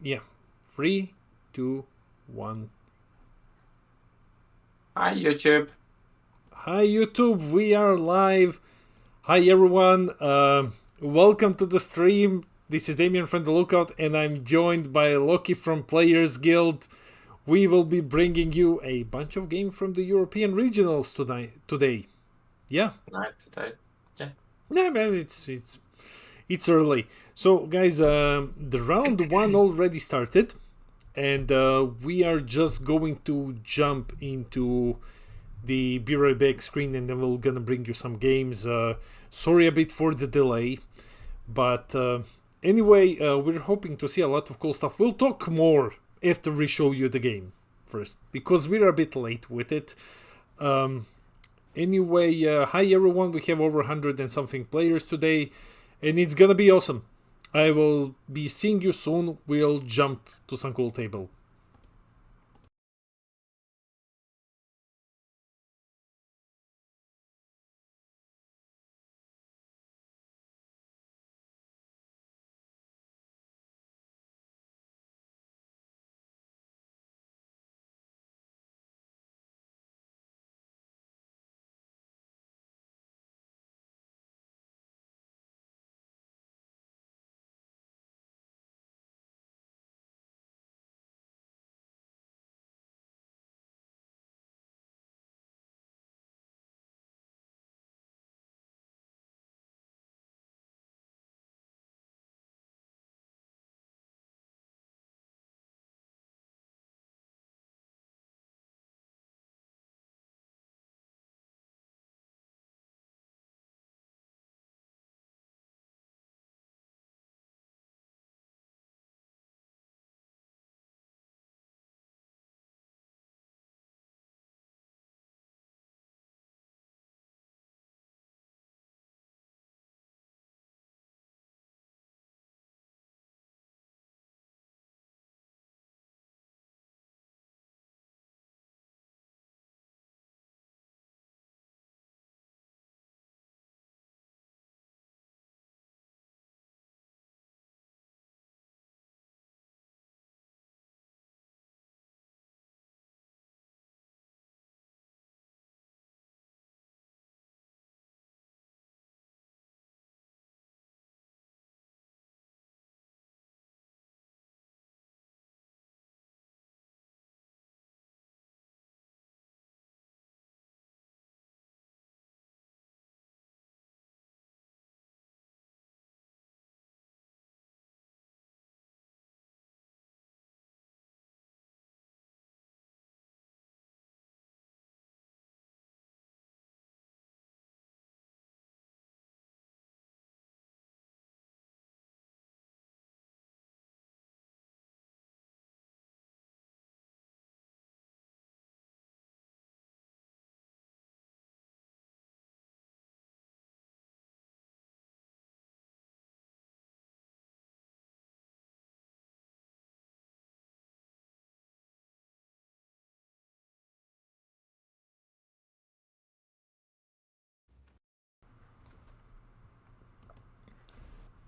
Yeah. 3, 2, 1. Hi, YouTube. Hi, YouTube. We are live. Hi, everyone. Welcome to the stream. This is Demian from the Lookout, and I'm joined by Lockey from Players Guild. We will be bringing you a bunch of games from the European regionals today. Yeah. Night today. Yeah. Yeah, man, it's early. So, guys, the round one already started, and we are just going to jump into the Be Right Back screen, and then we're gonna bring you some games. Sorry a bit for the delay, but anyway, we're hoping to see a lot of cool stuff. We'll talk more after we show you the game first, because we're a bit late with it. Anyway, hi everyone. We have over 100 and something players today, and it's gonna be awesome. I will be seeing you soon. We'll jump to some cool table.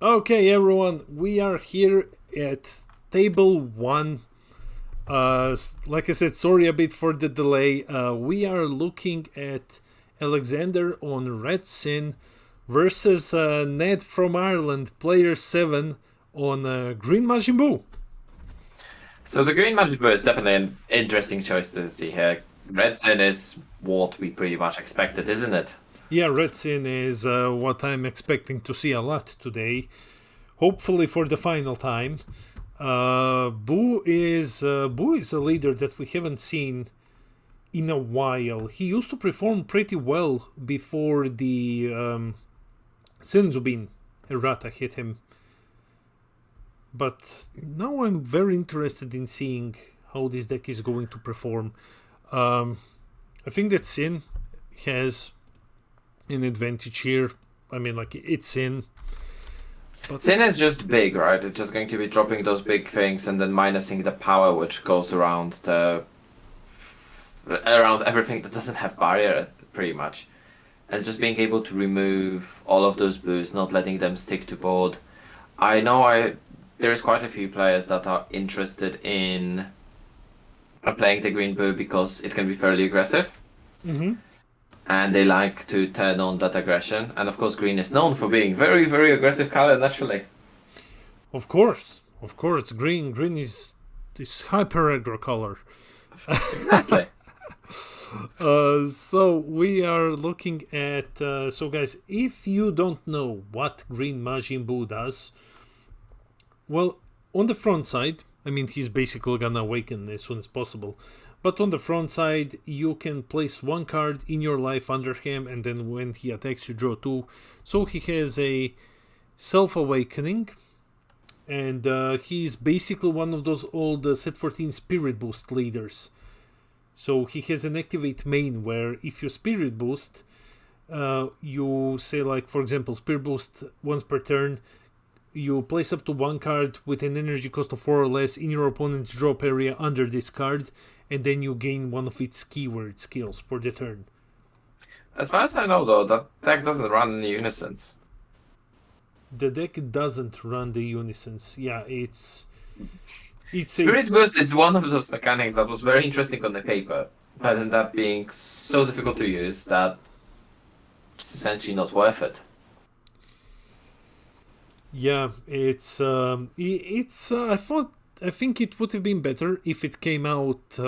Okay, everyone, we are here at table one. Like I said, sorry a bit for the delay. We are looking at Alexander on Red Sin versus Ned from Ireland, player 7 on Green Majin Buu. So the green magic bird is definitely an interesting choice to see here. Red Sin is what we pretty much expected, isn't it? Yeah, Red Sin is what I'm expecting to see a lot today. Hopefully for the final time. Buu is a leader that we haven't seen in a while. He used to perform pretty well before the Senzubin errata hit him. But now I'm very interested in seeing how this deck is going to perform. I think that Sin has an advantage here. I mean, like, it's Sin. But Sin is just big, right? It's just going to be dropping those big things and then minusing the power which goes around everything that doesn't have barrier, pretty much. And just being able to remove all of those boos, not letting them stick to board. I know there is quite a few players that are interested in playing the green blue because it can be fairly aggressive. Mm-hmm. And they like to turn on that aggression. And of course, green is known for being very, very aggressive color naturally. Of course. Green is hyper aggro color. Exactly. So we are looking at. So guys, if you don't know what green Majin Buu does, well, on the front side, I mean, he's basically gonna awaken as soon as possible. But on the front side, you can place one card in your life under him, and then when he attacks, you draw two. So he has a self-awakening, and he's basically one of those old set 14 Spirit Boost leaders. So he has an activate main where if you Spirit Boost, you say, like, for example, Spirit Boost once per turn, you place up to one card with an energy cost of 4 or less in your opponent's drop area under this card, and then you gain one of its keyword skills for the turn. As far as I know, though, that deck doesn't run any Unisons. The deck doesn't run the Unisons. Yeah, it's Spirit Boost is one of those mechanics that was very interesting on the paper, but ended up being so difficult to use that it's essentially not worth it. Yeah, I think it would have been better if it came out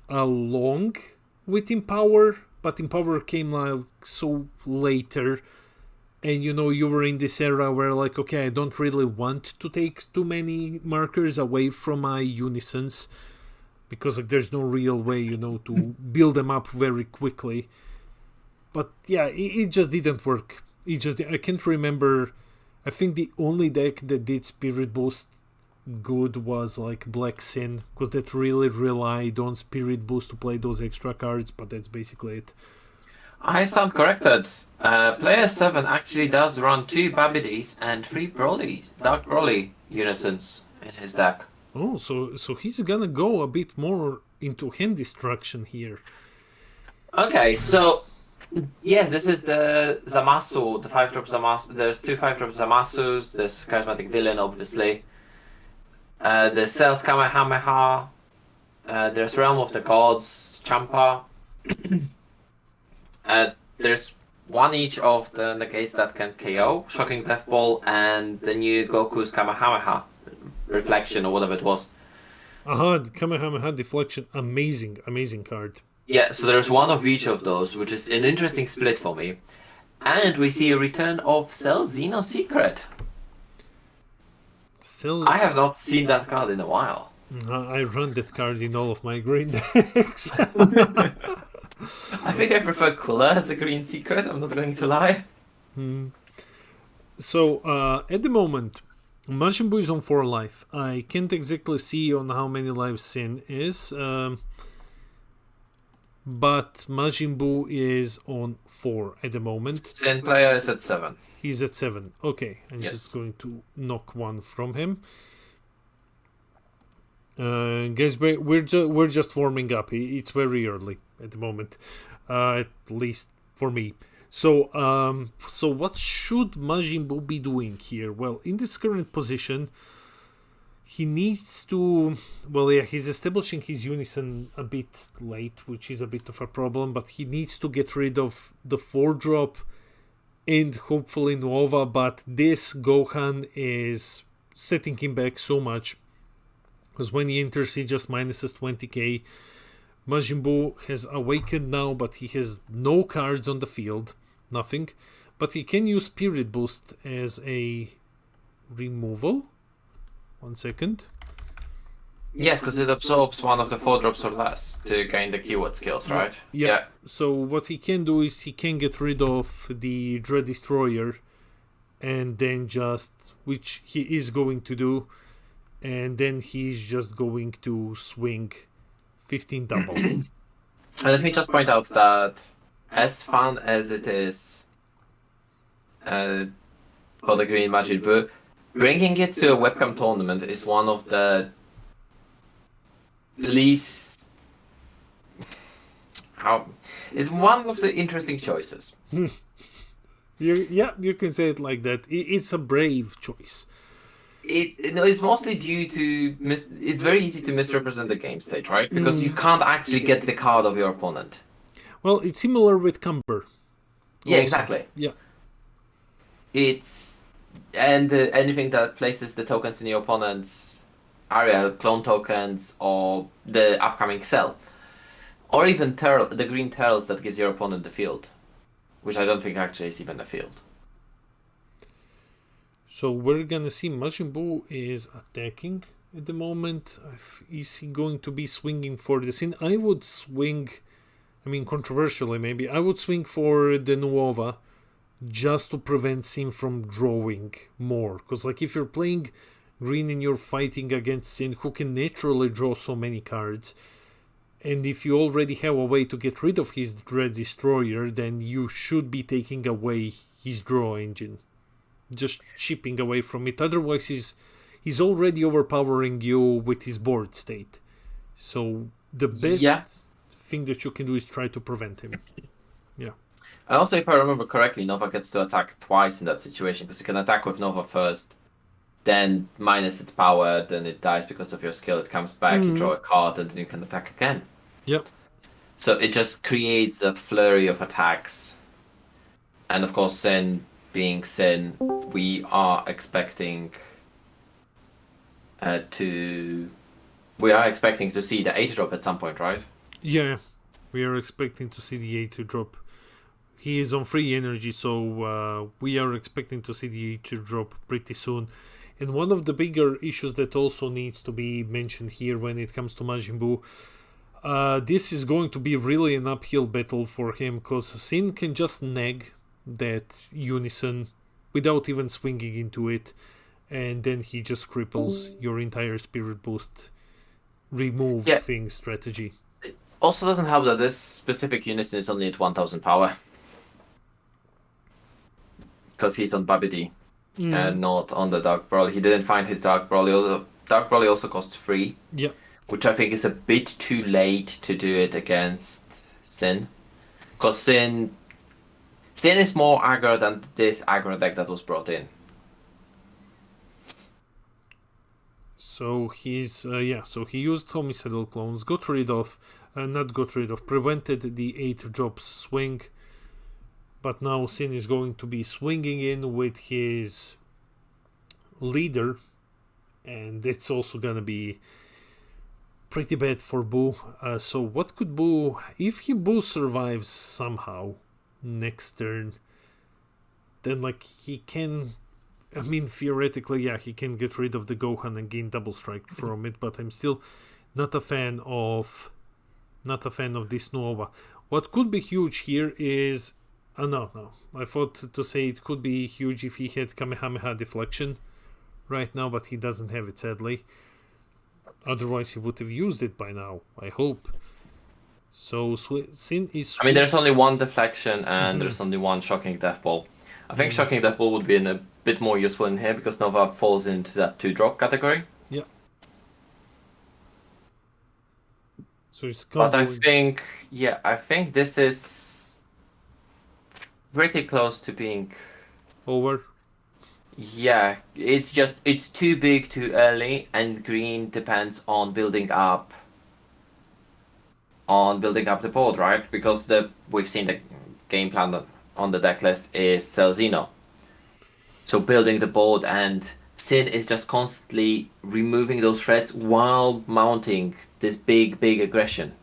along with Empower, but Empower came like so later, and you were in this era where, like, okay, I don't really want to take too many markers away from my Unisons because, like, there's no real way to build them up very quickly. But yeah, it just didn't work. I can't remember. I think the only deck that did Spirit Boost good was like Black Sin, because that really relied on Spirit Boost to play those extra cards, but that's basically it. I stand corrected. Player 7 actually does run 2 Babidis and 3 Dark Broly Unisons in his deck. Oh, so he's gonna go a bit more into hand destruction here. Okay, so yes, this is the Zamasu, the 5-drop Zamasu. There's 2 5-drop Zamasus. There's Charismatic Villain, obviously. There's Cells Kamehameha. There's Realm of the Gods, Champa. There's one each of the negates that can KO, Shocking Death Ball, and the new Goku's Kamehameha, Reflection, or whatever it was. The Kamehameha Deflection, amazing card. Yeah, so there's one of each of those, which is an interesting split for me. And we see a return of Cell Xeno Secret. I have not seen that card in a while. I run that card in all of my green decks. I think I prefer Cooler as a green secret, I'm not going to lie. So, at the moment, Majin Buu is on 4 life. I can't exactly see on how many lives Sin is, but Majin Buu is on 4 at the moment. Sin player is at 7. He's at 7. Okay, I'm Yes. just going to knock one from him. Guys, we're just warming up. It's very early at the moment, at least for me. So what should Majin Buu be doing here? Well, in this current position, he needs to. Well, yeah, he's establishing his Unison a bit late, which is a bit of a problem. But he needs to get rid of the 4-drop and hopefully Nova. But this Gohan is setting him back so much. Because when he enters, he just minuses 20k. Majin Buu has awakened now, but he has no cards on the field. Nothing. But he can use Spirit Boost as a removal. 1 second. Yes, because it absorbs one of the 4-drops or less to gain the keyword skills, right? Yeah. So what he can do is he can get rid of the Dread Destroyer. And then just, which he is going to do. And then he's just going to swing 15 double. And let me just point out that as fun as it is for the Green Majin Buu, bringing it to a webcam tournament is one of the least... is one of the interesting choices. You can say it like that. It's a brave choice. It's mostly due to it's very easy to misrepresent the game state, right? Because you can't actually get the card of your opponent. Well, it's similar with Camper. Yeah, Also. exactly. Yeah. And anything that places the tokens in your opponent's area, clone tokens or the upcoming cell, or even the green turtles that gives your opponent the field, which I don't think actually is even a field. So we're gonna see Majin Buu is attacking at the moment. Is he going to be swinging for the Sin? I would swing, I mean controversially maybe, I would swing for the Nuova just to prevent Sin from drawing more. Because like if you're playing green and you're fighting against Sin who can naturally draw so many cards, and if you already have a way to get rid of his Dread Destroyer, then you should be taking away his draw engine. Just chipping away from it. Otherwise, he's already overpowering you with his board state. So the best thing that you can do is try to prevent him. Yeah. And also, if I remember correctly, Nova gets to attack twice in that situation, because you can attack with Nova first, then minus its power, then it dies because of your skill, it comes back, you draw a card, and then you can attack again. Yep. So it just creates that flurry of attacks. And of course, Sin being Sin, we are expecting to see the 8 drop at some point, right? Yeah, we are expecting to see the 8 drop. He is on free energy, so we are expecting to see the 8 drop pretty soon. And one of the bigger issues that also needs to be mentioned here when it comes to Majin Buu, this is going to be really an uphill battle for him, because Sin can just nag that Unison without even swinging into it, and then he just cripples your entire Spirit Boost remove thing strategy. It also doesn't help that this specific Unison is only at 1000 power, because he's on Babidi and not on the Dark Broly. He didn't find his Dark Broly. Dark Broly also costs 3, which I think is a bit too late to do it against Sin, because Sin is more aggro than this aggro deck that was brought in. So he's so he used homicidal clones, prevented the 8 drop swing, but now Sin is going to be swinging in with his leader, and it's also gonna be pretty bad for Buu. So what could Buu, if Buu survives somehow next turn, then like he can, I mean theoretically he can get rid of the Gohan and gain double strike from it, but I'm still not a fan of this Nova. What could be huge here is no, I thought to say it could be huge if he had Kamehameha deflection right now, but he doesn't have it, sadly. Otherwise he would have used it by now, I hope. So Sin is... I mean, there's only one deflection and there's only one Shocking Death Ball. I think Shocking Death Ball would be a bit more useful in here, because Nova falls into that 2-drop category. Yeah. So it's but I think this is pretty close to being over. Yeah, it's too big too early, and green depends on building up the board, right? Because we've seen the game plan on the deck list is Celzino. So building the board, and Sin is just constantly removing those threats while mounting this big aggression.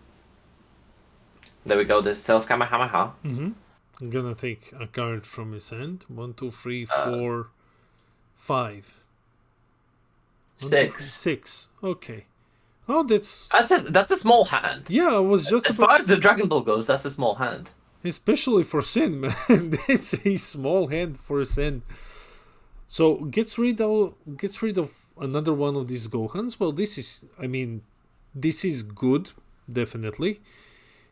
There we go, this Cells Kamehameha. I'm gonna take a card from his hand. 1, 2, 3, 4, 5. 6. Okay. Oh, that's a small hand. Yeah, I was just as far as the Dragon Ball goes, that's a small hand. Especially for Sin, man. That's a small hand for Sin. So gets rid of another one of these Gohans. Well, this is good, definitely.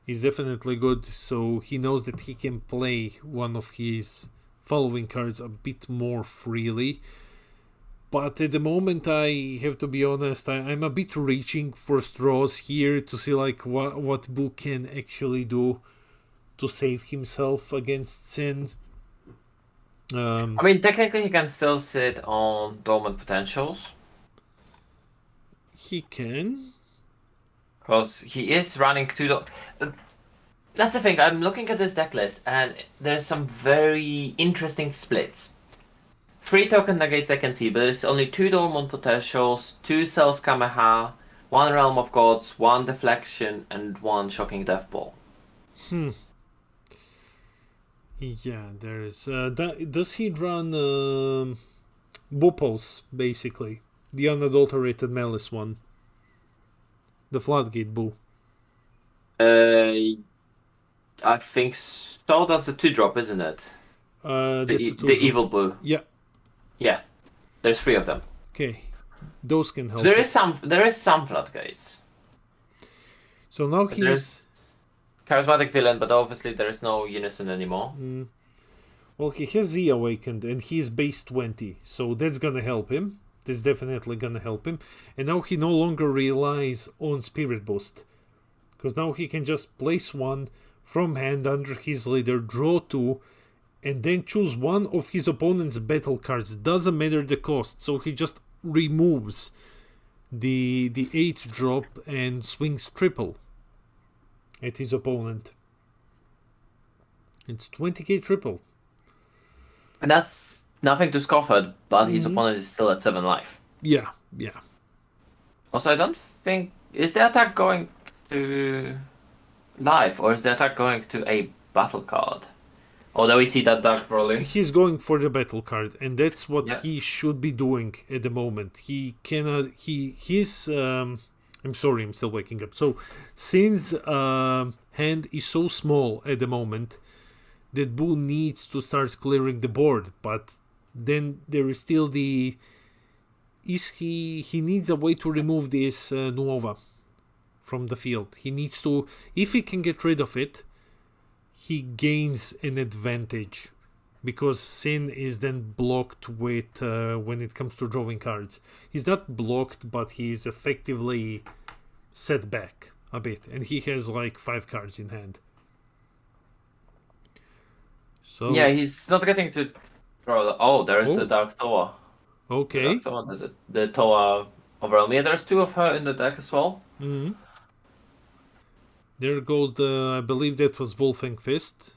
He's definitely good, so he knows that he can play one of his following cards a bit more freely. But at the moment, I have to be honest, I'm a bit reaching for straws here to see like what Buu can actually do to save himself against Sin. I mean, technically, he can still sit on dormant potentials. He can. Because he is running two. That's the thing. I'm looking at this deck list, and there's some very interesting splits. 3 token negates I can see, but there's only 2 dormant potentials, 2 cells Kameha, 1 realm of gods, 1 deflection, and 1 shocking death ball. Yeah, there's. Does he run Bupos, basically? The unadulterated malice one. The Floodgate Boo. I think so. That's a 2-drop, isn't it? The evil blue. Yeah. Yeah. There's 3 of them. Okay. Those can help. There is some floodgates. So now he's charismatic villain, but obviously there is no unison anymore. Well, he has Z awakened and he's base 20, so that's gonna help him. That's definitely gonna help him. And now he no longer relies on Spirit Boost, because now he can just place 1 from hand under his leader, draw 2, and then choose 1 of his opponent's battle cards. Doesn't matter the cost, so he just removes the 8 drop and swings triple at his opponent. It's 20k triple. And that's nothing to scoff at, but his opponent is still at 7 life. Yeah. Also, I don't think... Is the attack going to life, or is the attack going to a battle card? Although we see that Dark Broly. He's going for the battle card, and that's what he should be doing at the moment. He cannot... He's... I'm sorry, I'm still waking up. So, since hand is so small at the moment, that Boo needs to start clearing the board, but then there is still the... He needs a way to remove this Nuova from the field. He needs to... If he can get rid of it, he gains an advantage, because Sin is then blocked with when it comes to drawing cards. He's not blocked, but he's effectively set back a bit, and he has like 5 cards in hand. So yeah, he's not getting to draw. Oh, there's the Dark Toa. Okay. The Toa overall. Yeah, there's 2 of her in the deck as well. There goes the... I believe that was Wolfang Fist.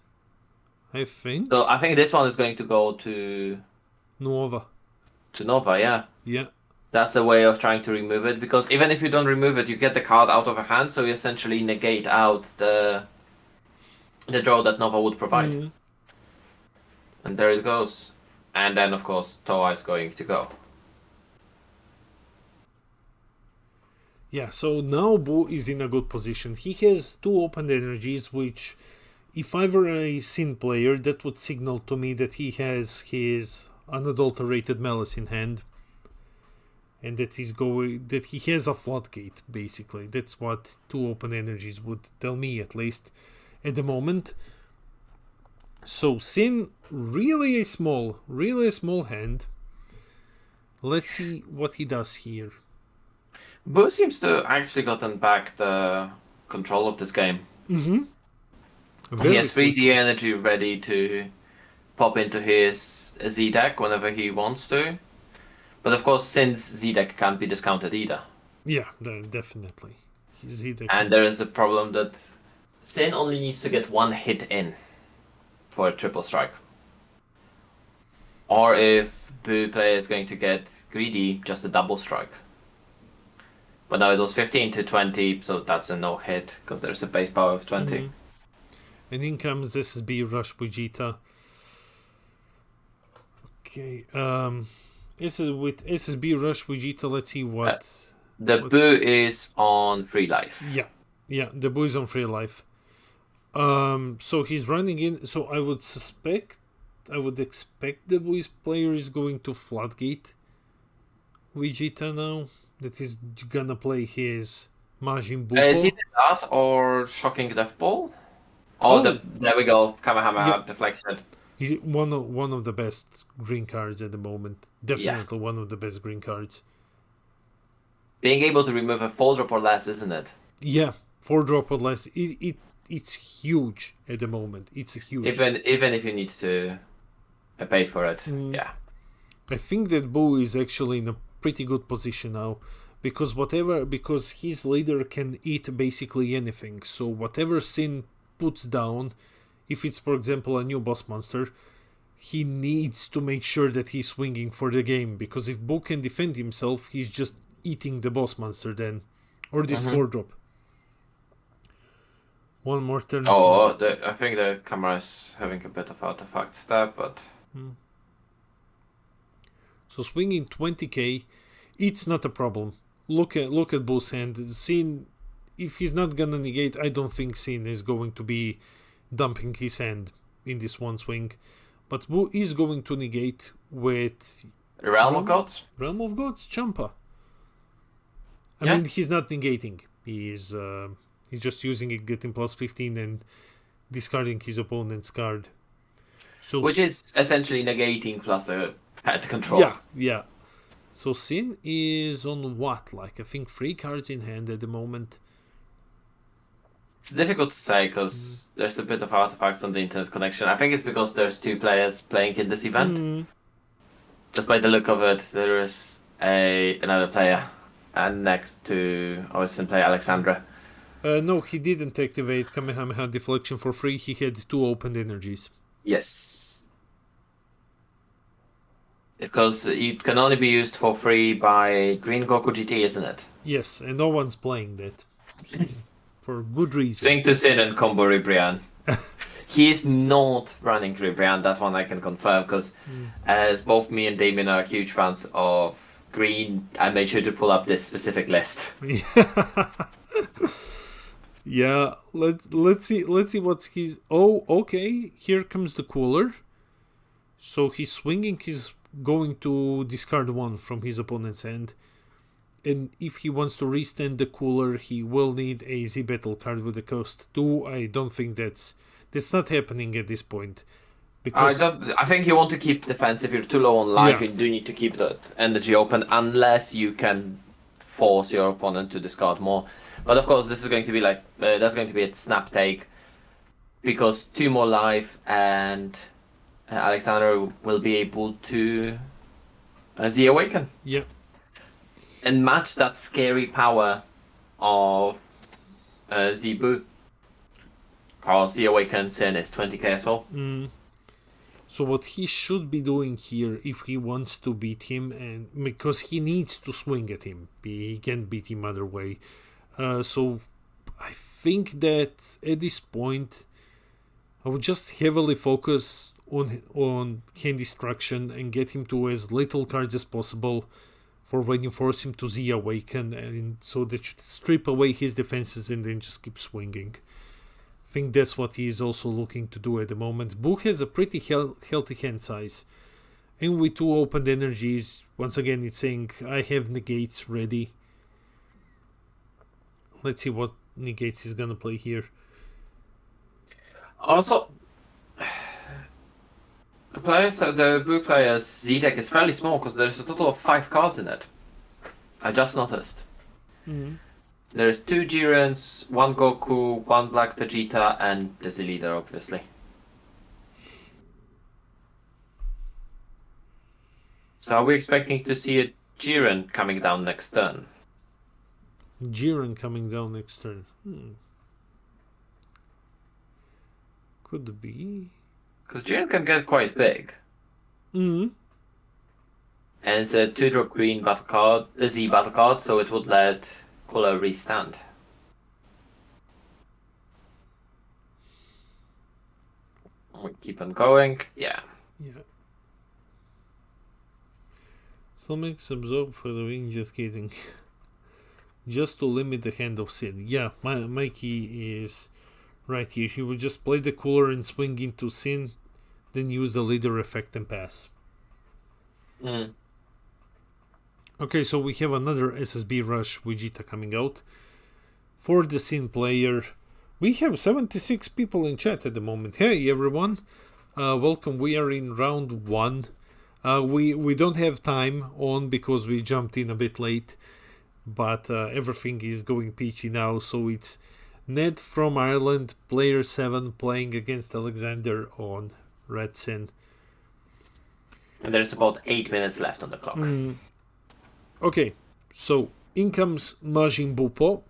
I think. So I think this one is going to go to Nova. To Nova, yeah. Yeah. That's a way of trying to remove it, because even if you don't remove it, you get the card out of a hand, so you essentially negate out the draw that Nova would provide. And there it goes. And then, of course, Toa is going to go. Yeah, so now Boo is in a good position. He has 2 open energies, which, if I were a Sin player, that would signal to me that he has his unadulterated malice in hand, and that he has a floodgate, basically. That's what 2 open energies would tell me, at least at the moment. So Sin, really a small hand. Let's see what he does here. Boo seems to actually gotten back the control of this game. He has 3 Z energy ready to pop into his Z deck whenever he wants to. But of course, since Z deck can't be discounted either. Yeah, definitely. Z deck. And there is a problem that Sin only needs to get 1 hit in for a triple strike. Or if Boo player is going to get greedy, just a double strike. But now it was 15 to 20, so that's a no hit, because there's a base power of 20. And in comes SSB Rush Vegeta. Okay, with SSB Rush Vegeta, let's see what... Boo is on 3 life. Yeah, the Boo is on 3 life. So he's running in, so I would expect the Boo's player is going to Floodgate Vegeta now. That he's gonna play his Majin Buu. It's either that or Shocking Death Ball. There we go. Kamehameha deflection. He's one of the best green cards at the moment. Definitely one of the best green cards. Being able to remove a 4-drop or less, isn't it? Yeah, 4-drop or less. It's huge at the moment. It's a huge. Even if you need to pay for it. Yeah. I think that Boo is actually in a pretty good position now, because his leader can eat basically anything. So whatever Sin puts down, if it's for example a new boss monster, he needs to make sure that he's swinging for the game, because if Boo can defend himself, he's just eating the boss monster then, or this 4-drop. One more turn. I think the camera is having a bit of artifacts there, but... So swinging 20k, it's not a problem. Look at Boo's hand. Sin, if he's not gonna negate, I don't think Sin is going to be dumping his hand in this one swing. But Boo is going to negate with... Realm of Gods? Realm of Gods, Champa. I mean, he's not negating. He's just using it, getting plus 15 and discarding his opponent's card. So which is essentially negating plus a pet control. Yeah. So Sin is on what? Like, I think 3 cards in hand at the moment. It's difficult to say because there's a bit of artifacts on the internet connection. I think it's because there's 2 players playing in this event. Just by the look of it, there is another player. And next to our Sin player, Alexandra. No, he didn't activate Kamehameha Deflection for free. He had 2 opened energies. Yes. Because it can only be used for free by Green Goku GT, isn't it? Yes, and no one's playing that. For good reason. Swing to Sin and combo Ribrian. He is not running Ribrian, that one I can confirm, because as both me and Demian are huge fans of Green, I made sure to pull up this specific list. Yeah, let's see what he's... Oh, okay, here comes the cooler. So he's swinging, he's going to discard 1 from his opponent's hand. And if he wants to restand the cooler, he will need a Z battle card with the cost 2. I don't think that's not happening at this point. Because I think you want to keep defense. If you're too low on life, you do need to keep that energy open, unless you can force your opponent to discard more. But of course, this is going to be like that's going to be a snap take, because 2 more life and Alexander will be able to Z Awaken. Yeah. And match that scary power of Zebu. Because Z Awaken Sin is 20k as well. So what he should be doing here, if he wants to beat him, and because he needs to swing at him, he can't beat him other way. So I think that at this point, I would just heavily focus on hand destruction and get him to as little cards as possible for when you force him to Z Awaken, and so that you strip away his defenses and then just keep swinging. I think that's what he is also looking to do at the moment. Boo has a pretty healthy hand size, and with 2 opened energies, once again it's saying I have negates ready. Let's see what negates he's gonna play here. Also, the Boo player's Z deck is fairly small because there's a total of 5 cards in it. I just noticed. There's 2 Jirens, 1 Goku, 1 Black Vegeta, and the Z leader, obviously. So are we expecting to see a Jiren coming down next turn? Jiren coming down next turn. Could be. Because Jiren can get quite big. And it's a 2-drop green battle card, a Z battle card, so it would let Cooler restand. We keep on going. Yeah. Stomachs absorb for the wing, just kidding. Just to limit the hand of Sin. Yeah, Mikey is right here. He would just play the cooler and swing into Sin, then use the leader effect and pass. Okay, so we have another SSB Rush Vegeta coming out. For the Sin player, we have 76 people in chat at the moment. Hey everyone, welcome. We are in round 1. We don't have time on because we jumped in a bit late, but everything is going peachy now. So it's Ned from Ireland, player 7, playing against Alexander on Red Sin. And there's about 8 minutes left on the clock. Okay, so in comes Majin Buu,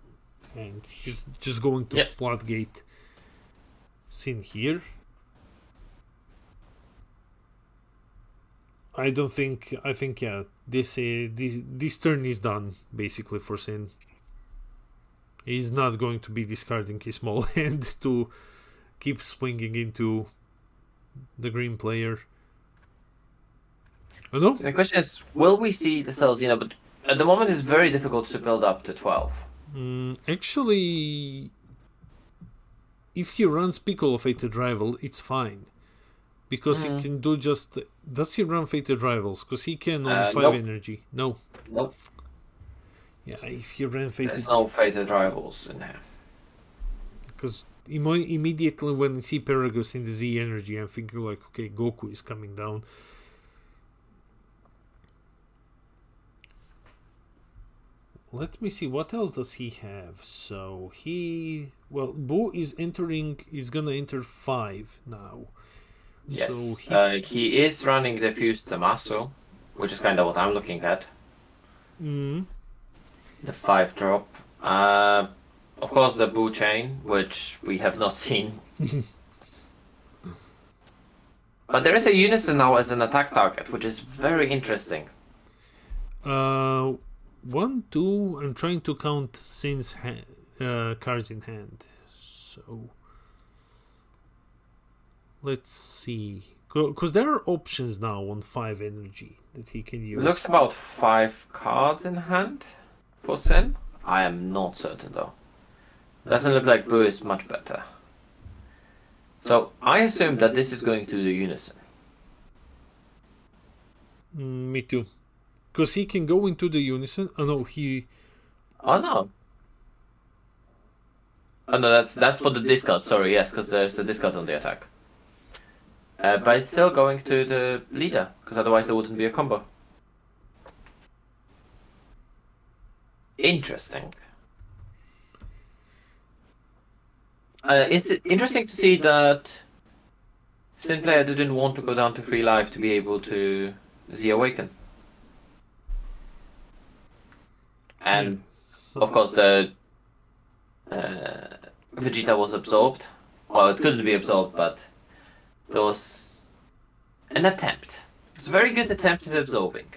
and he's just going to floodgate Sin here. I think yeah, this turn is done basically for Sin. He's not going to be discarding his small hand to keep swinging into the green player. Oh no? The question is, will we see the cells? But at the moment it's very difficult to build up to 12. Actually, if he runs Piccolo Fated Rival, it's fine. Because he can do just... Does he run Fated Rivals? Because he can on 5 energy. No. Nope. Yeah, if he ran Fated... There's no Fated Rivals in there. Because immediately when I see Paragus in the Z energy, I'm thinking like, okay, Goku is coming down. Let me see, what else does he have? So Buu is gonna enter 5 now. Yes, so he is running the fused Zamasu, which is kind of what I'm looking at. The 5-drop. Of course, the Buu chain, which we have not seen. But there is a Unison now as an attack target, which is very interesting. 1, 2. I'm trying to count Sin's cards in hand. So let's see, because there are options now on 5 energy that he can use. It looks about 5 cards in hand for Sin. I am not certain though. Doesn't look like Buu is much better. So I assume that this is going to the Unison. Me too. Because he can go into the Unison. Oh no, Oh no. Oh no, that's for the discard. Sorry, yes, because there's a discard on the attack. But it's still going to the leader, because otherwise there wouldn't be a combo. Interesting. It's interesting to see that Sin player didn't want to go down to 3 life to be able to Z Awaken. And of course the Vegeta was absorbed. Well, it couldn't be absorbed, but there was an attempt. It's a very good attempt at absorbing.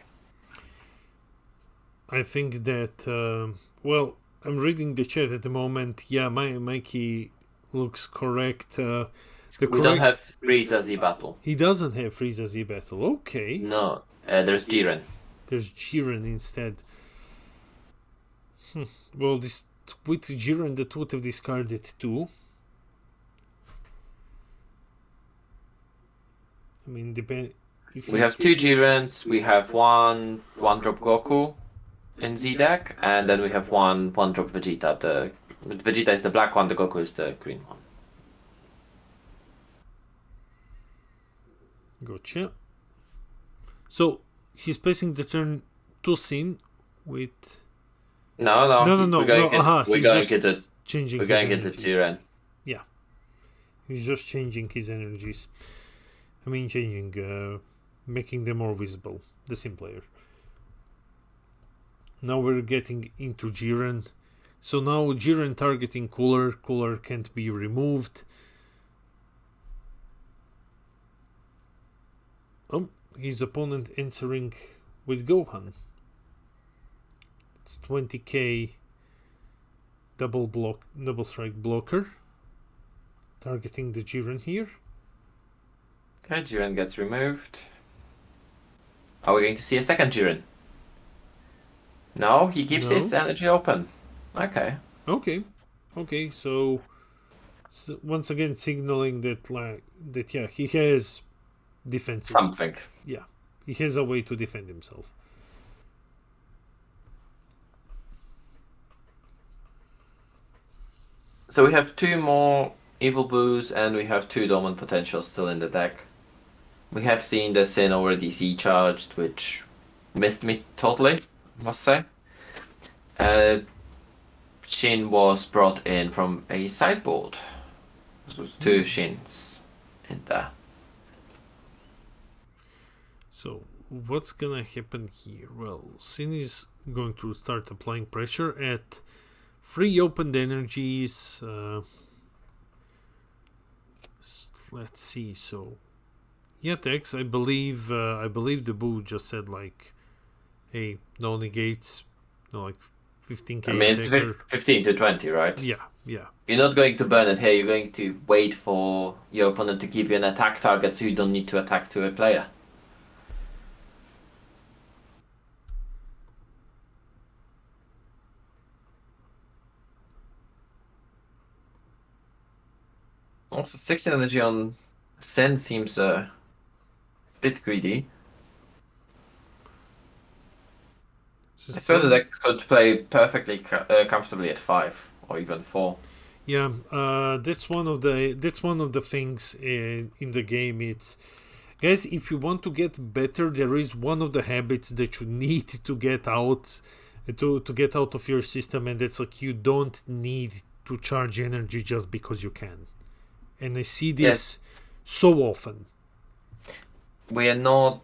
I think that I'm reading the chat at the moment. Yeah, Mikey looks correct. We don't have Frieza Z battle. He doesn't have Frieza Z battle. Okay. No, there's Jiren. There's Jiren instead. Well, this with Jiren that would have discarded 2. I mean, We have 2 Jirens. We have one drop Goku in Z deck, and then we have one drop Vegeta. The Vegeta is the black one. The Goku is the green one. Gotcha. So he's placing the turn to Sin with. No. We're going to get the Jiren. Yeah, he's just changing his energies. I mean, making them more visible. The Sin player. Now we're getting into Jiren. So now Jiren targeting Cooler. Cooler can't be removed. His opponent answering with Gohan. It's 20k double strike blocker. Targeting the Jiren here. Okay, Jiren gets removed. Are we going to see a second Jiren? No, he keeps his energy open. Okay. So once again signaling that he has defenses. Something. Yeah, he has a way to defend himself. So we have 2 more Evil Boos and we have 2 Dormant Potentials still in the deck. We have seen the Sin already Z-charged, which missed me totally, I must say. Shin was brought in from a sideboard. There was 2 Shins in there. So what's gonna happen here? Well, Sin is going to start applying pressure at free opened energies. Let's see. So, yeah, Tex, I believe the boo just said like, hey, no negates, no like 15k I mean, it's attacker. 15 to 20, right? Yeah, yeah. You're not going to burn it here. You're going to wait for your opponent to give you an attack target, so you don't need to attack to a player. Also, 16 energy on Sen seems a bit greedy. I swear the deck could play perfectly comfortably at 5 or even 4. Yeah, that's one of the things in the game. It's, guys, if you want to get better, there is one of the habits that you need to get out to get out of your system, and that's like you don't need to charge energy just because you can. And I see this so often. We are not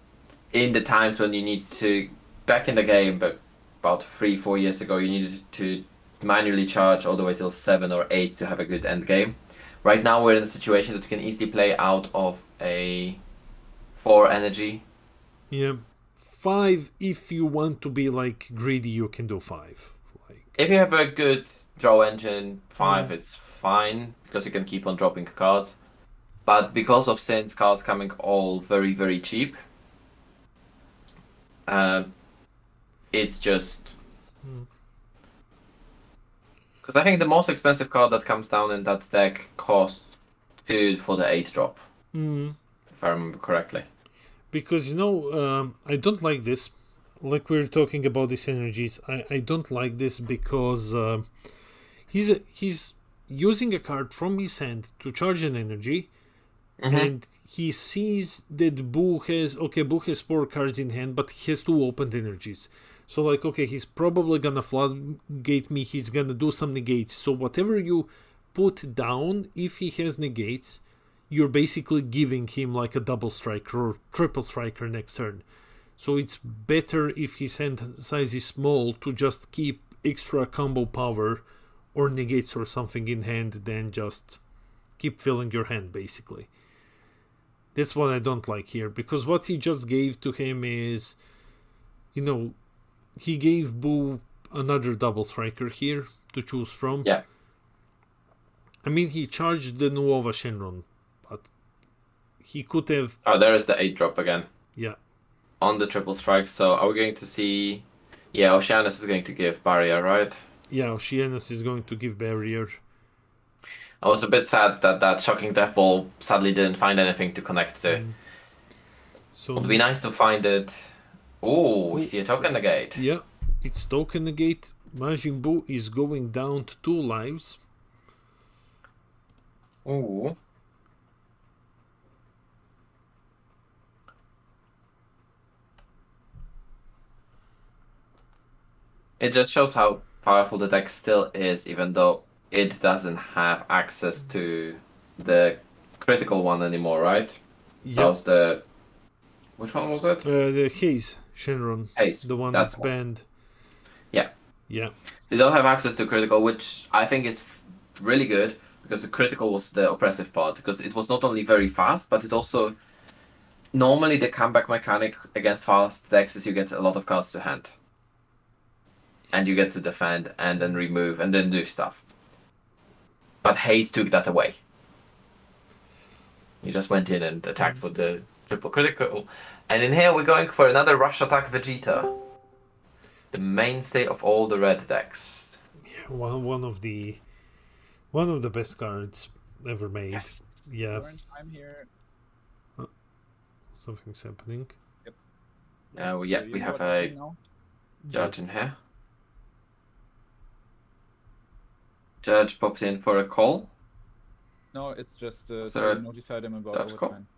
in the times when you need to, back in the game, but about 3-4 years ago, you needed to manually charge all the way till 7 or 8 to have a good end game. Right now we're in a situation that we can easily play out of a 4 energy. Yeah, 5 if you want to be like greedy, you can do 5. Like, if you have a good draw engine, 5 it's fine because you can keep on dropping cards. But because of Sin's cards coming all very, very cheap, it's just... Because I think the most expensive card that comes down in that deck costs 2 for the 8 drop. If I remember correctly. Because, I don't like this. Like we were talking about these energies, I don't like this because he's using a card from his hand to charge an energy, and he sees that Boo has 4 cards in hand, but he has 2 opened energies. So like, okay, he's probably gonna floodgate me, he's gonna do some negates. So whatever you put down, if he has negates, you're basically giving him like a double striker or triple striker next turn. So it's better if his hand size is small to just keep extra combo power or negates or something in hand than just keep filling your hand, basically. That's what I don't like here, because what he just gave to him is, he gave Boo another double striker here to choose from. Yeah. I mean, he charged the Nuova Shenron, but he could have... Oh, there is the 8 drop again. Yeah. On the triple strike. So are we going to see... Yeah, Oceanus is going to give barrier, right? Yeah, Oceanus is going to give barrier. I was a bit sad that Shocking Death Ball sadly didn't find anything to connect to. So It would be nice to find it. Oh, we see a token negate. Yeah, it's token negate. Majin Buu is going down to 2 lives. Ooh. It just shows how powerful the deck still is, even though it doesn't have access to the critical one anymore, right? Yeah. That was the... Which one was it? The Haze Shenron. Haze. The one that's banned. Yeah. Yeah. They don't have access to critical, which I think is really good, because the critical was the oppressive part, because it was not only very fast, but it also... Normally the comeback mechanic against fast decks is you get a lot of cards to hand. And you get to defend, and then remove, and then do stuff. But Haze took that away. He just went in and attacked for the triple critical. And in here we're going for another rush attack Vegeta. The mainstay of all the red decks. Yeah, one of the best cards ever made. Yes. Yeah. Orange, I'm here. Something's happening. Yep. Yeah, we have a judge in here. Judge popped in for a call. No, it's just there to a notify them about judge call? overtime.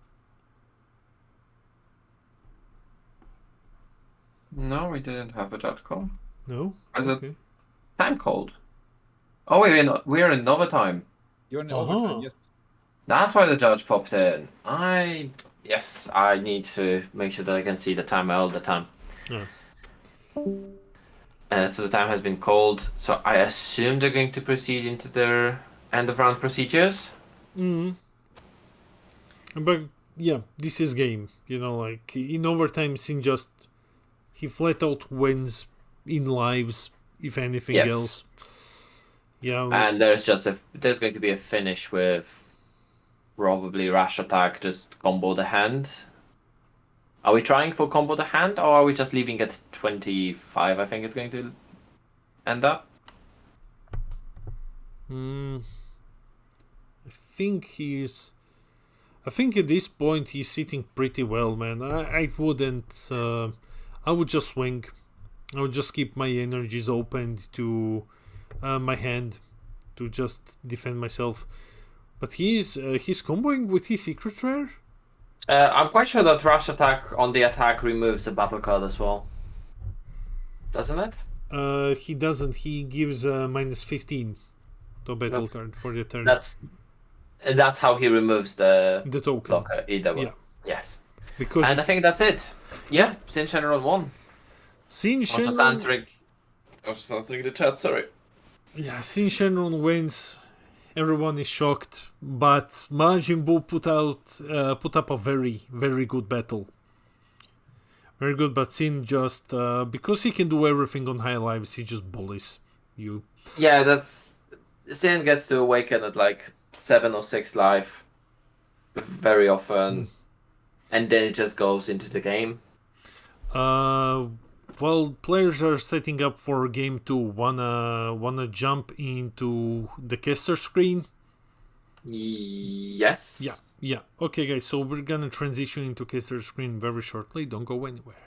No, we didn't have a judge call. No? Is it Okay. time called? Oh, we're in overtime. You're in Uh-huh. overtime, yes. That's why the judge popped in. Yes, I need to make sure that I can see the timer all the time. Yeah. So the time has been called. So I assume they're going to proceed into their end of round procedures. But yeah, this is game. Like in overtime, Sin just he flat out wins in lives, if anything Yes. else. Yeah. And there's going to be a finish with probably Rash Attack just combo the hand. Are we trying for combo the hand, or are we just leaving at 25? I think it's going to end up. I think at this point he's sitting pretty well, man. I wouldn't. I would just swing. I would just keep my energies open to my hand to just defend myself. But he's comboing with his secret rare. I'm quite sure that Rush Attack on the attack removes a battle card as well. Doesn't it? He doesn't. He gives minus 15 to a battle card for the turn. That's how he removes the token. Blocker, either way. Yeah. Yes. Because and I think that's it. Yeah, Sin Shenron won. Sin I was just answering the chat, sorry. Yeah, Sin Shenron wins. Everyone is shocked, but Majin Buu put up a very, very good battle. Very good, but Sin just because he can do everything on high lives, he just bullies you. Yeah, that's Sin gets to awaken at like 7 or 6 life very often, and then it just goes into the game. Well, players are setting up for game 2. Wanna jump into the caster screen? Yes. Yeah. Okay, guys. So we're gonna transition into caster screen very shortly. Don't go anywhere.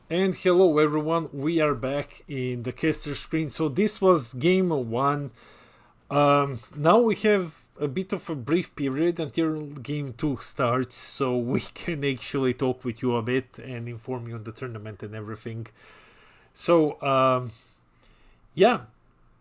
And hello everyone, we are back in the caster screen. So this was game 1. Now we have a bit of a brief period until game 2 starts, so we can actually talk with you a bit and inform you on the tournament and everything. So yeah,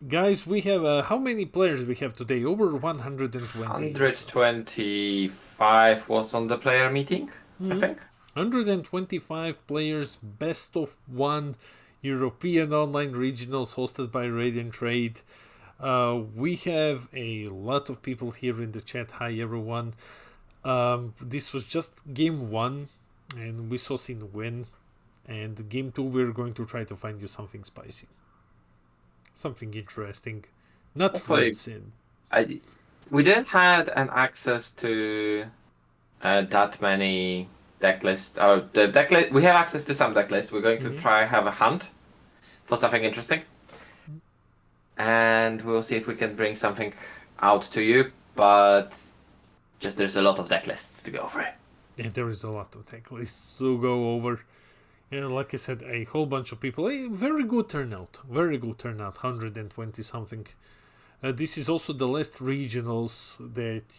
guys, we have how many players we have today? Over 120. 125 was on the player meeting, I think. 125 players, best of 1 European online regionals hosted by Radiant Trade. We have a lot of people here in the chat. Hi everyone. This was just game 1 and we saw Sin win. And game 2 we're going to try to find you something spicy. Something interesting. Not Red Sin. We didn't had an access to that many deck lists. The deck list, we have access to some deck lists. We're going to try have a hunt for something interesting, and we'll see if we can bring something out to you. But just there's a lot of deck lists to go over. Yeah, there is a lot of deck lists to go over. Yeah, like I said, a whole bunch of people. A very good turnout. Very good turnout. 120 something. This is also the last regionals that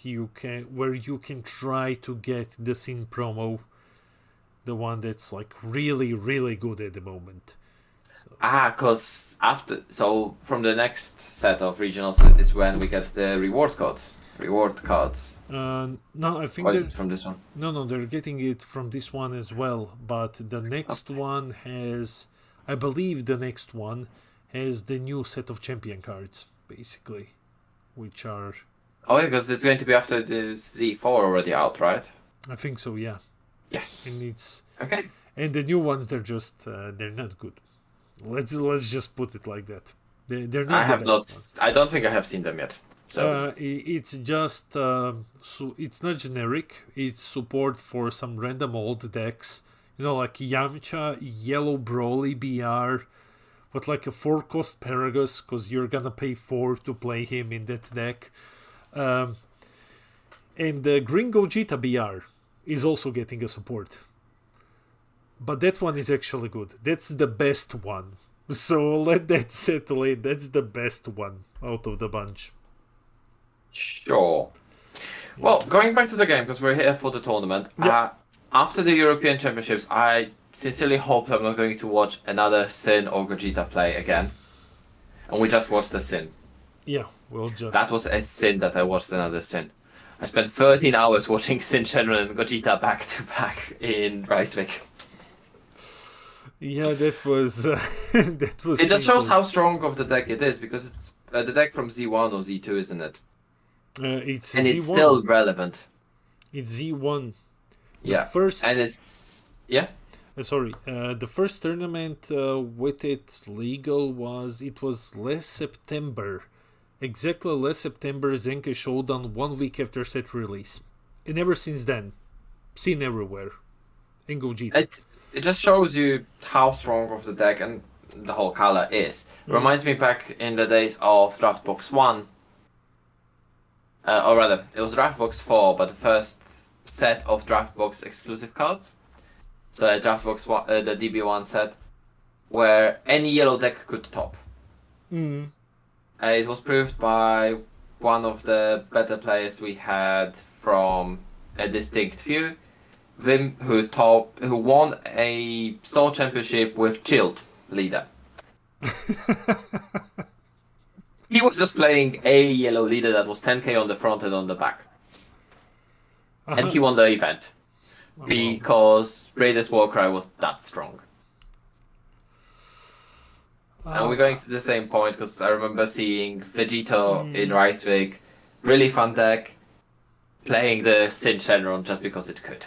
where you can try to get the Sin promo. The one that's like really, really good at the moment. So. Because from the next set of regionals is when we get the reward cards. No, I think or is it from this one? No, they're getting it from this one as well. But the next one has, I believe, the next one has the new set of champion cards, basically, which are. Oh, yeah, because it's going to be after the Z4 already out, right? I think so, yeah. Yes. And it's okay. And the new ones, they're just they're not good. Let's just put it like that. They're not. I don't think I have seen them yet. So It's just so it's not generic. It's support for some random old decks. Like Yamcha, Yellow Broly BR, but like a 4-cost Paragus, because you're gonna pay 4 to play him in that deck. And the Green Gogeta BR is also getting a support. But that one is actually good. That's the best one. So let that settle in. That's the best one out of the bunch. sure. Well, going back to the game, because we're here for the tournament. Yeah. After the European Championships, I sincerely hope I'm not going to watch another Sin or Gogeta play again. And we just watched the Sin. Yeah, we'll just... That was a Sin that I watched another Sin. I spent 13 hours watching Sin Shenron and Gogeta back to back in Reisvik. Yeah, that was... that was It just shows painful. how strong of the deck it is, because it's the deck from Z1 or Z2, isn't it? It's And Z1. it's still relevant. It's Z1. Yeah. First... And it's... Yeah? the first tournament with it legal was last September. Exactly last September, Zenkai Showdown 1 week after set release. And ever since then, seen everywhere. In Gogeta. It just shows you how strong of the deck and the whole color is. Reminds me back in the days of Draftbox 1. Or rather, it was Draftbox 4, but the first set of Draftbox exclusive cards. So Draftbox 1, the DB1 set, where any yellow deck could top. Mm. It was proved by one of the better players we had from a distinct view, Vim, who won a store championship with Chilled leader. He was just playing a yellow leader that was 10k on the front and on the back. And he won the event. Because Raiders Warcry was that strong. And we're going to the same point because I remember seeing Vegito in Reisvik, really fun deck, playing the Sin Shenron just because it could.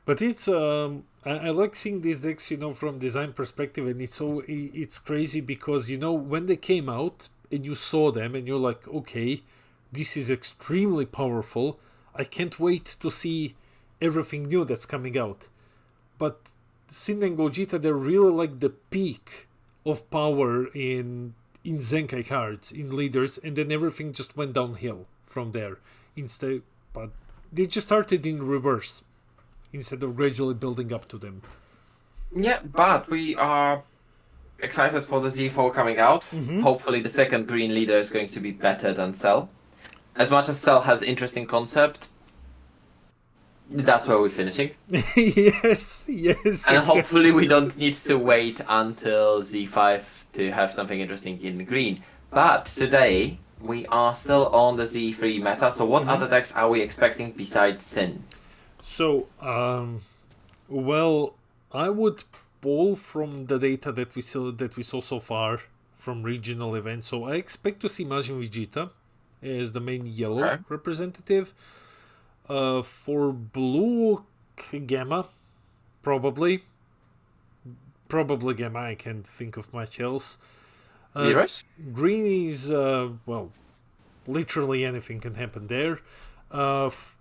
But it's I like seeing these decks, from design perspective, and it's crazy because when they came out and you saw them and you're like, okay, this is extremely powerful. I can't wait to see everything new that's coming out. But Sin and Gogeta, they're really like the peak of power in Zenkai cards, in leaders, and then everything just went downhill from there. But they just started in reverse instead of gradually building up to them. Yeah, but we are excited for the Z4 coming out. Hopefully the second green leader is going to be better than Cell. As much as Cell has interesting concept, that's where we're finishing. yes. And hopefully we don't need to wait until Z5 to have something interesting in green. But today we are still on the Z3 meta, so what other decks are we expecting besides Sin? So, well, I would pull from the data that we saw so far from regional events. So I expect to see Majin Vegeta as the main yellow representative. For blue, Gamma, probably Gamma. I can't think of much else. Green is literally anything can happen there.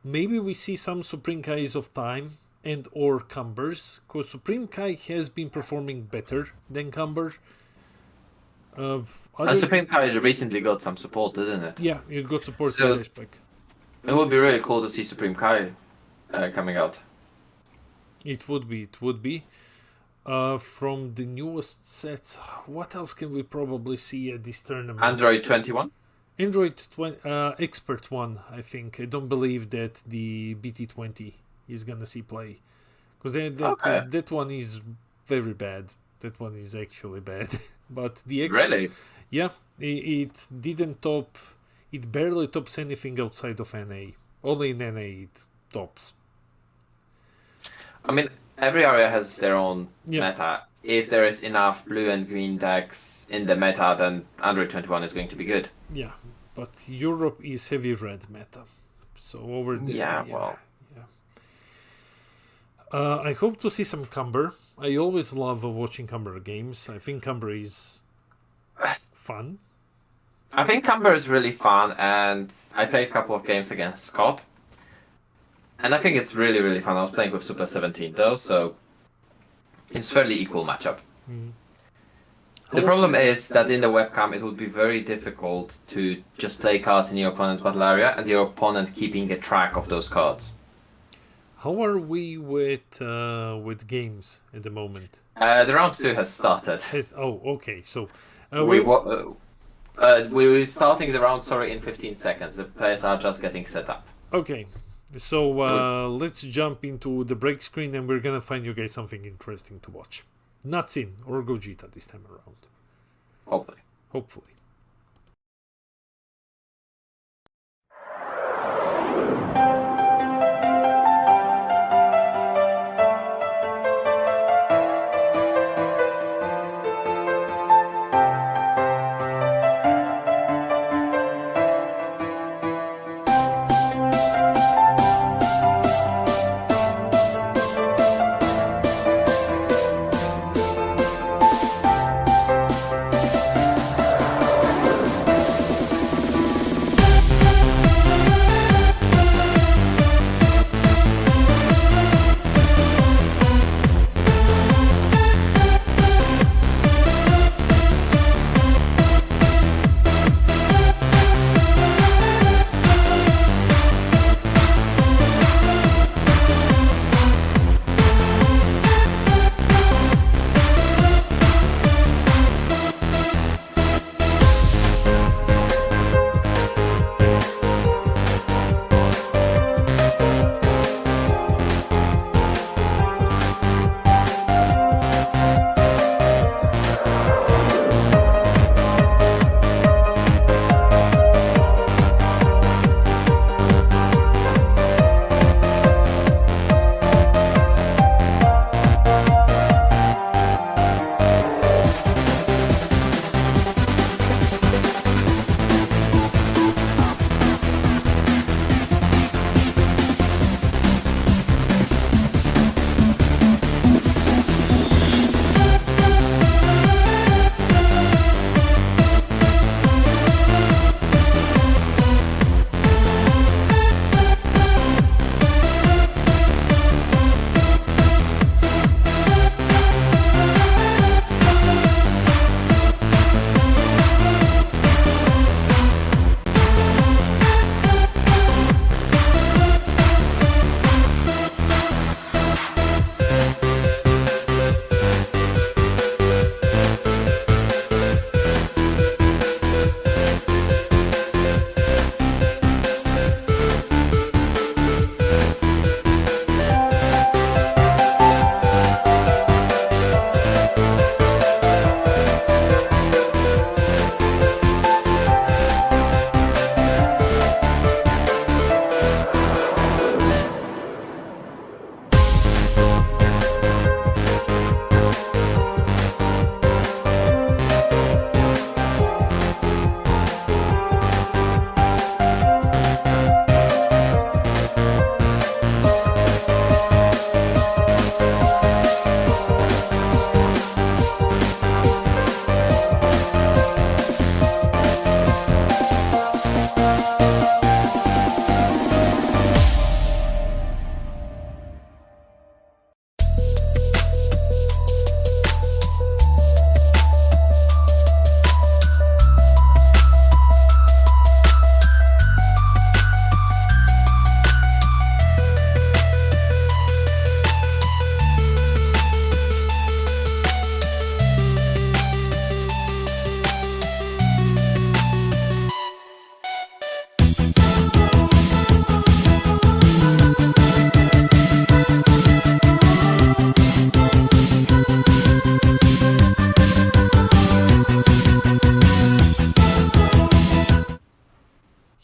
Maybe we see some Supreme Kais of Time and or Cumbers, because Supreme Kai has been performing better than Cumber. Supreme Kai recently got some support, didn't it? Yeah, it got support So- from Dashback. It would be really cool to see Supreme Kai coming out. It would be. From the newest sets, what else can we probably see at this tournament? Android 21? Android Expert 1, I think. I don't believe that the BT20 is gonna see play. Because that one is very bad. That one is actually bad. But the Expert... Really? Yeah, it didn't top... It barely tops anything outside of NA. Only in NA it tops. I mean, every area has their own Yeah. meta. If there is enough blue and green decks in the meta, then Android 21 is going to be good. Yeah, but Europe is heavy red meta. So over there... I hope to see some Cumber. I always love watching Cumber games. I think Cumber is fun. I think Camber is really fun, and I played a couple of games against Scott. And I think it's really, really fun. I was playing with Super 17 though, so it's fairly equal matchup. The problem is that in the webcam it would be very difficult to just play cards in your opponent's battle area and your opponent keeping a track of those cards. How are we with games at the moment? The round 2 has started. Okay. So we're starting the round, in 15 seconds. The players are just getting set up. okay. So let's jump into the break screen, and we're gonna find you guys something interesting to watch. Not Sin or Gogeta this time around. Hopefully.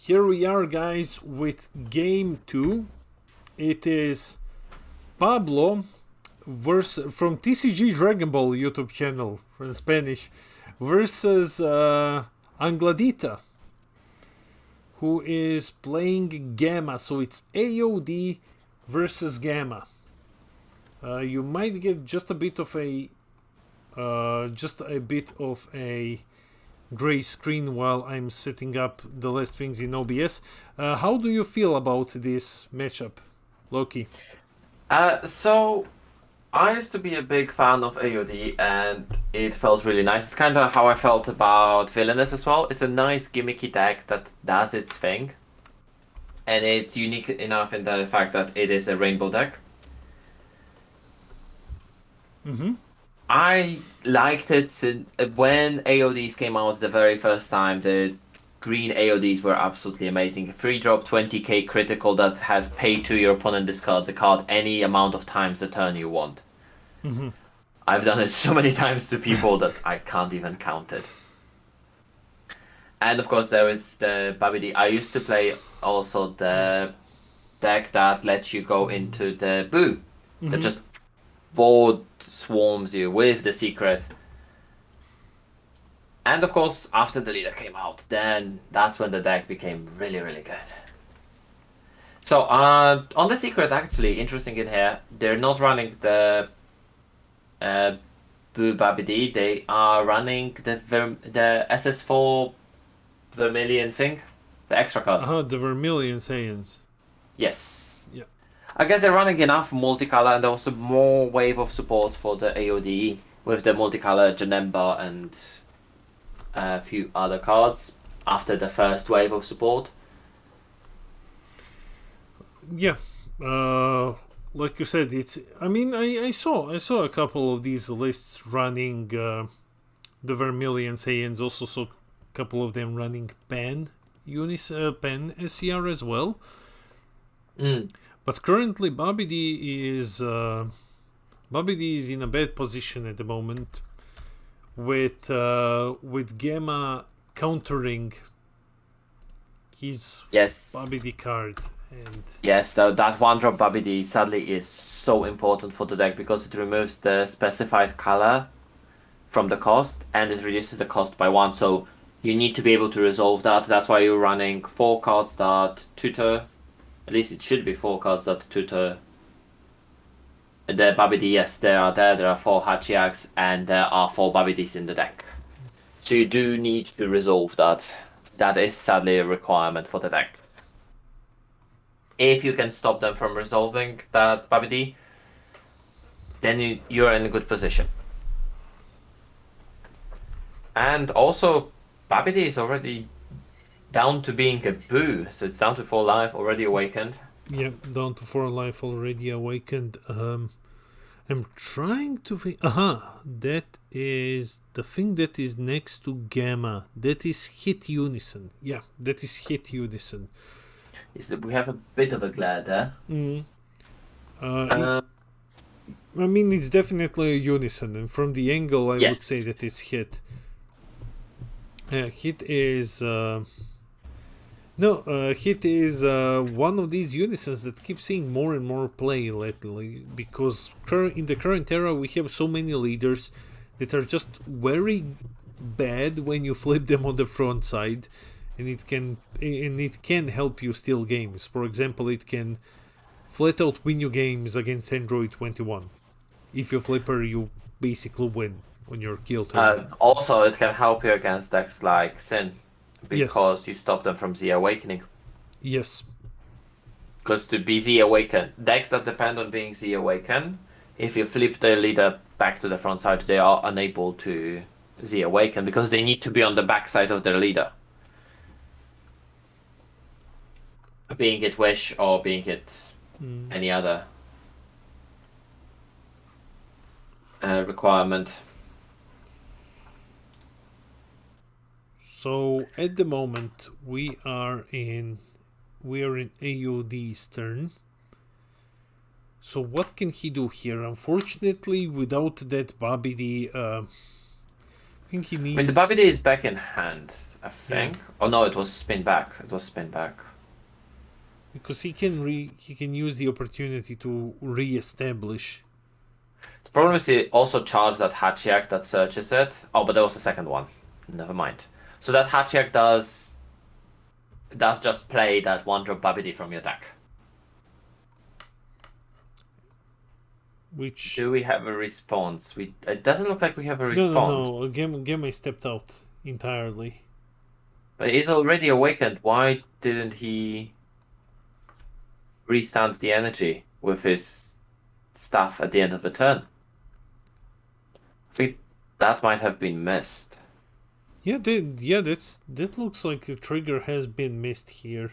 Here we are, guys, with game 2. It is Pablo versus, from TCG Dragon Ball YouTube channel from Spanish, versus Angladita, who is playing Gamma. So it's AOD versus Gamma. You might get just a bit of a gray screen while I'm setting up the last things in OBS. How do you feel about this matchup, Loki? So I used to be a big fan of AOD, and it felt really nice. It's kind of how I felt about Villainous as well. It's a nice gimmicky deck that does its thing, and it's unique enough in the fact that it is a rainbow deck. Mm-hmm. I liked it when AODs came out the very first time. The green AODs were absolutely amazing. 3-drop 20k critical that has pay to your opponent discards a card any amount of times a turn you want. Mm-hmm. I've done it so many times to people that I can't even count it. And of course there is the Babidi. I used to play also the deck that lets you go into the Boo. That just board swarms you with the secret. And of course, after the leader came out, then that's when the deck became really, really good. So on the secret, actually, interesting in here, they're not running the Boo Babidi. They are running the SS4 Vermilion thing, the extra card. The Vermilion Saiyans. Yes. Yeah. I guess they're running enough multicolor, and there was more wave of support for the AOD with the multicolor Janemba and a few other cards after the first wave of support. Yeah. Like you said, it's. I mean, I saw a couple of these lists running the Vermilion Saiyans. Also saw a couple of them running Pen SCR as well. But currently, Babidi is in a bad position at the moment, with Gamma countering his Babidi card. And yes, that 1-drop Babidi sadly is so important for the deck because it removes the specified color from the cost and it reduces the cost by 1. So you need to be able to resolve that. That's why you're running 4 cards that tutor. At least it should be 4 cards that tutor. The Babidi, yes, there are 4 Hachiaks and there are 4 Babidis in the deck. So you do need to resolve that. That is sadly a requirement for the deck. If you can stop them from resolving that Babidi, then you're in a good position. And also, Babidi is already down to being a Boo, so it's down to 4 life, already awakened. Yeah, down to 4 life, already awakened. I'm trying to think. That is the thing that is next to Gamma. That is Hit Unison. Yeah, that is Hit Unison. We have a bit of a glare there. I mean, it's definitely a Unison, and from the angle, I would say that it's Hit. Hit is Hit is one of these Unisons that keep seeing more and more play lately, because in the current era we have so many leaders that are just very bad when you flip them on the front side, and it can help you steal games. For example, it can flat out win you games against Android 21. If you flip her, you basically win on your kill turn. Also, it can help you against decks like Sin, because you stop them from Z Awakening. Yes. Because to be Z Awakened, decks that depend on being Z Awakened, if you flip the leader back to the front side, they are unable to Z Awaken because they need to be on the back side of their leader. Being it Wish or being it any other requirement. So at the moment we are in AOD's turn. So what can he do here? Unfortunately, without that Babidi, I think he needs. I mean, the Babidi is back in hand, I think. Yeah. Oh no, it was spin back. Because he can use the opportunity to re-establish. The problem is he also charged that Hachiak that searches it. Oh, but there was a second one. Never mind. So that Hachiak does just play that 1-drop Babidi from your deck. Which... Do we have a response? It doesn't look like we have a response. No. Gamma stepped out entirely. But he's already awakened. Why didn't he restand the energy with his staff at the end of the turn? I think that might have been missed. Yeah, that looks like a trigger has been missed here.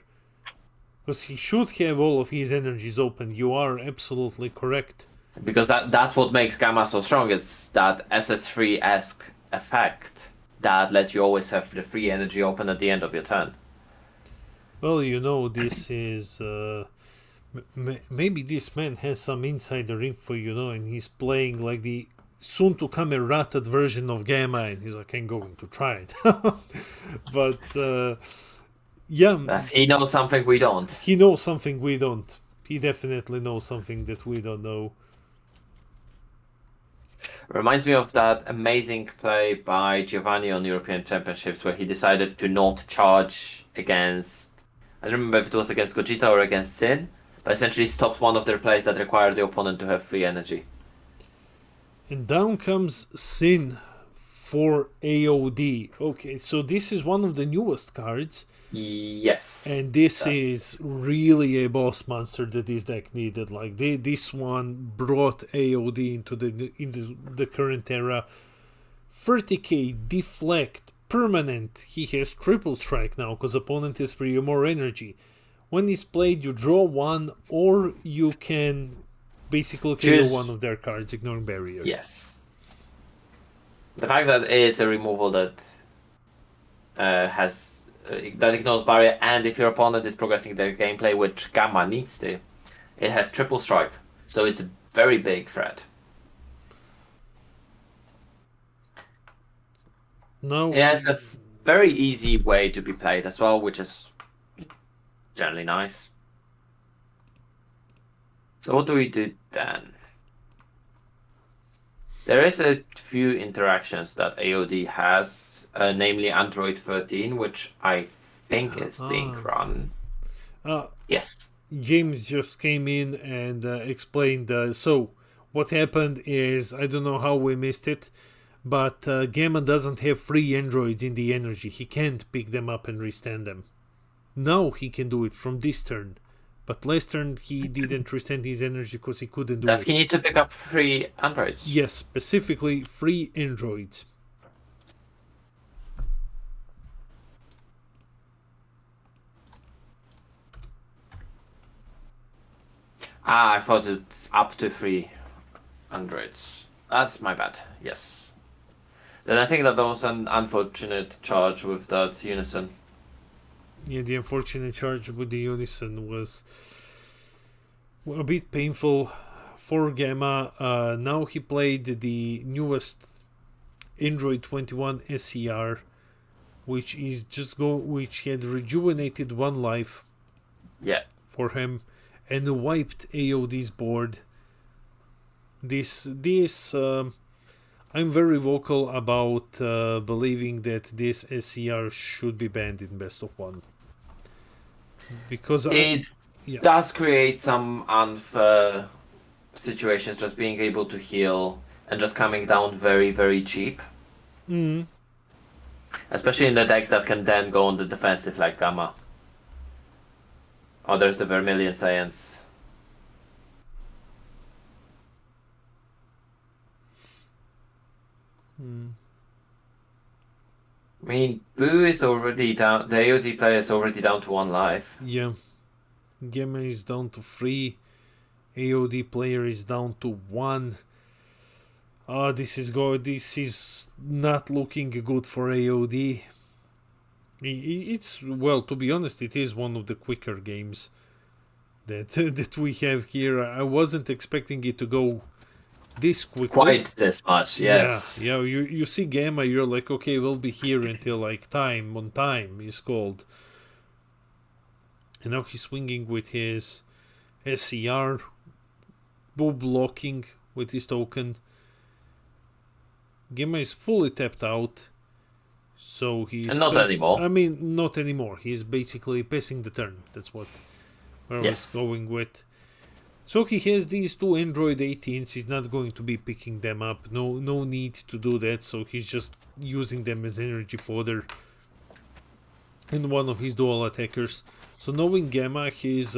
Because he should have all of his energies open. You are absolutely correct. Because that's what makes Gamma so strong. It's that SS3-esque effect that lets you always have the free energy open at the end of your turn. Well, this is... maybe this man has some insider info, and he's playing like the soon-to-come errated version of Gamma, and he's like, I'm going to try it. But, yeah... He knows something we don't. He knows something we don't. He definitely knows something that we don't know. Reminds me of that amazing play by Giovanni on European Championships where he decided to not charge against... I don't remember if it was against Gogeta or against Sin, but essentially stopped one of their plays that required the opponent to have free energy. And down comes Sin for AOD. Okay, so this is one of the newest cards. Yes. And this is really a boss monster that this deck needed. Like this one brought AOD into the current era. 30k, deflect, permanent. He has triple strike now because opponent is for you more energy. When he's played, you draw one, or you can basically kill one of their cards, ignoring barrier. Yes. The fact that it's a removal that that ignores barrier, and if your opponent is progressing their gameplay, which Gamma needs to, it has triple strike, so it's a very big threat. No, it has a very easy way to be played as well, which is generally nice. So what do we do then? There is a few interactions that AOD has, namely Android 13, which I think is being run. Yes. James just came in and explained. So what happened is, I don't know how we missed it, but Gamma doesn't have free androids in the energy. He can't pick them up and restand them. Now he can do it from this turn. But last turn he didn't restand his energy because he couldn't do it. Does he need to pick up free androids? Yes, specifically free androids. I thought it's up to 3 androids. That's my bad. Yes. Then I think that was an unfortunate charge with that Unison. Yeah, the unfortunate charge with the Unison was a bit painful for Gamma. Now he played the newest Android 21 SCR, which is which had rejuvenated one life. Yeah. For him, and wiped AOD's board. I'm very vocal about believing that this SCR should be banned in best of one. Because it does create some unfair situations, just being able to heal and just coming down very, very cheap. Mm. Especially in the decks that can then go on the defensive like Gamma. Oh, there's the Vermilion Science. I mean, Boo is already down. The AOD player is already down to 1 life. Yeah. Gamma is down to 3. AOD player is down to 1. This is not looking good for AOD. It's, well, to be honest, it is one of the quicker games that we have here. I wasn't expecting it to go this quickly. Quite this much, yes. Yeah. You see Gamma, you're like, okay, we'll be here until like time is called. And now he's swinging with his SCR, blocking with his token. Gamma is fully tapped out. So he's... And not anymore. I mean, not anymore. He's basically passing the turn. That's what I was going with. So he has these two Android 18s. He's not going to be picking them up. No need to do that. So he's just using them as energy fodder in one of his dual attackers. So knowing Gamma, he's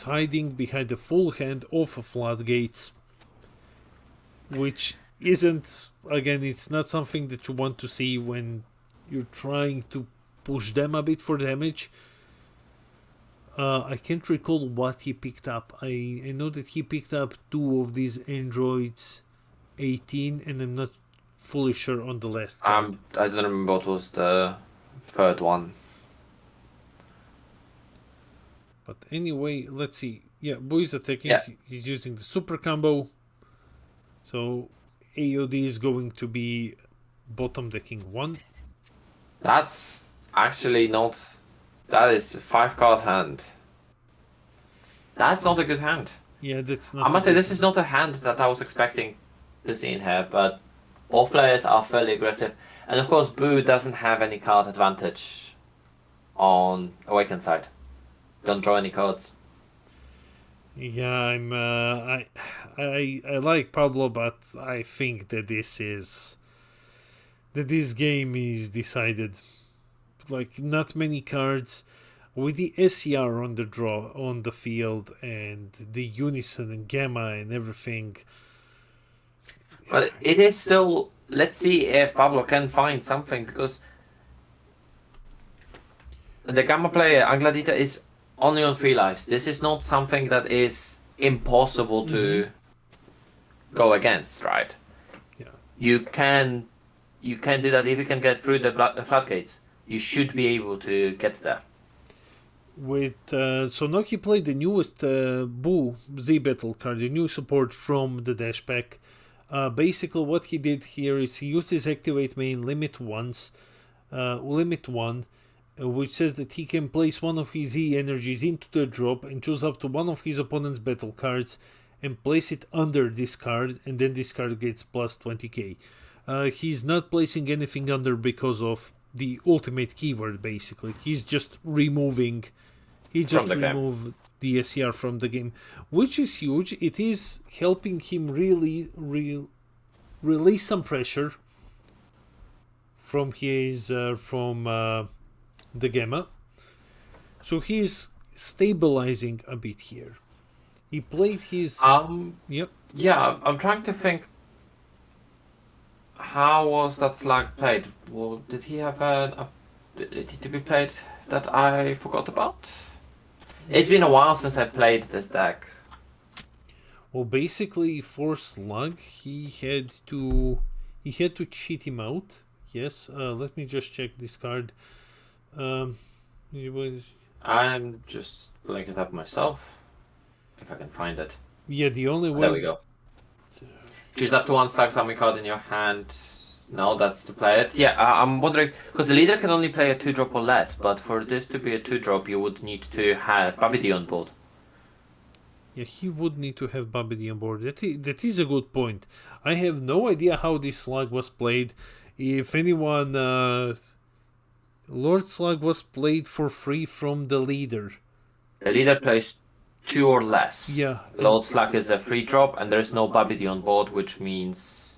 hiding behind the full hand of Floodgates, which isn't, again, it's not something that you want to see when you're trying to push them a bit for damage. I can't recall what he picked up. I know that he picked up two of these Androids 18, and I'm not fully sure on the last card. I don't remember what was the third one. But anyway, let's see. Yeah, Boy's attacking. Yeah. He's using the super combo. So AOD is going to be bottom decking 1. That's actually not. That is a 5-card hand. That's not a good hand. Yeah, that's not. I must say, this is not a hand that I was expecting to see in here, but both players are fairly aggressive. And of course, Boo doesn't have any card advantage on Awakened side. Don't draw any cards. Yeah, I'm. I like Pablo, but I think that this game is decided. Like, not many cards with the SCR on the draw on the field and the Unison and Gamma and everything. But it is still. Let's see if Pablo can find something, because the Gamma player Angladita is only on 3 lives. This is not something that is impossible to go against, right? Yeah. You can do that if you can get through the floodgates. You should be able to get there. With so Lockey played the newest Boo Z Battle card, the new support from the dash pack. Basically, what he did here is he used his activate main limit 1, which says that he can place one of his Z energies into the drop and choose up to one of his opponent's battle cards and place it under this card, and then this card gets plus 20k. He's not placing anything under because of the ultimate keyword. Basically, he's just removing. He just removed the SCR from the game, which is huge. It is helping him really release some pressure from his the Gamma. So he's stabilizing a bit here. He played his yep. Yeah, I'm trying to think. How was that Slag played? Well, did he have an ability to be played that I forgot about? It's been a while since I played this deck. Well, basically, for Slug, he had to cheat him out. Yes. Let me just check this card. I'm just pulling it up myself, if I can find it. Yeah, the only way. There we go. Choose up to 1 Slag summon card in your hand. No, that's to play it. Yeah, I'm wondering, because the leader can only play a 2-drop or less, but for this to be a 2-drop, you would need to have Babidi on board. Yeah, he would need to have Babidi on board. That is a good point. I have no idea how this Slug was played. If anyone... Lord Slug was played for free from the leader. The leader plays 2 or less. Yeah. Lord Slug is a free drop, and there's no Babidi on board, which means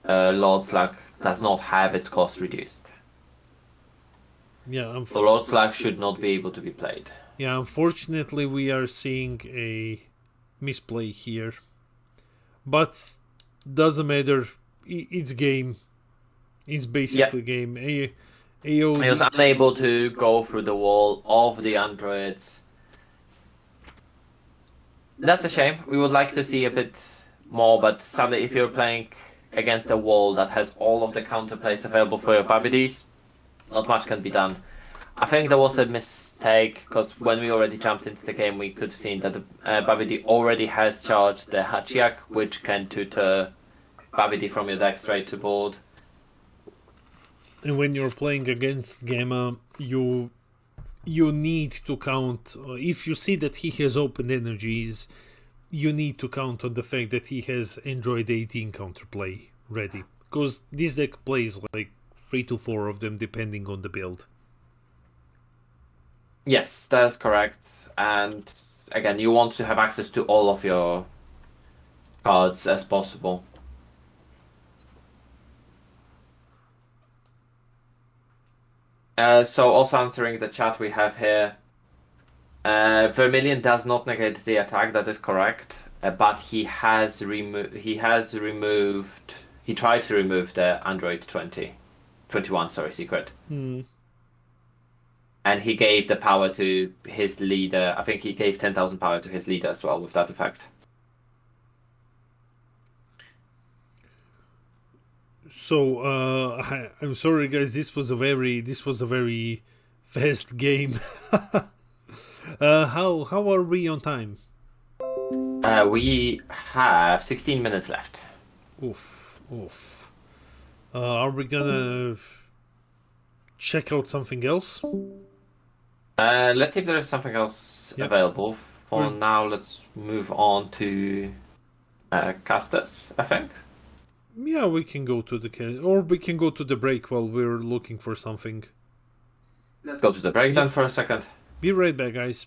Lord Slug does not have its cost reduced. Yeah. So Lord Slug should not be able to be played. Yeah, unfortunately, we are seeing a misplay here. But doesn't matter. It's game. It's basically game. AOD. He was unable to go through the wall of the androids. That's a shame. We would like to see a bit more, but sadly, if you're playing against a wall that has all of the counterplays available for your Babidis, not much can be done. I think there was a mistake, because when we already jumped into the game, we could see that the Babidi already has charged the Hachiak, which can tutor Babidi from your deck straight to board. And when you're playing against Gamma, you need to count, if you see that he has open energies, you need to count on the fact that he has Android 18 counterplay ready, because this deck plays like 3 to 4 of them depending on the build. Yes, that's correct. And again, you want to have access to all of your cards as possible. So also answering the chat we have here, Vermilion does not negate the attack. That is correct, but he tried to remove the Android 21 secret. And he gave the power to his leader. I think he gave 10,000 power to his leader as well with that effect. So I'm sorry, guys. This was a very fast game. How are we on time? We have 16 minutes left. Oof. Are we gonna check out something else? Let's see if there is something else available. For now, let's move on to casters, I think. Yeah, we can go to or we can go to the break while we're looking for something. Let's go to the break then for a second. Be right back, guys.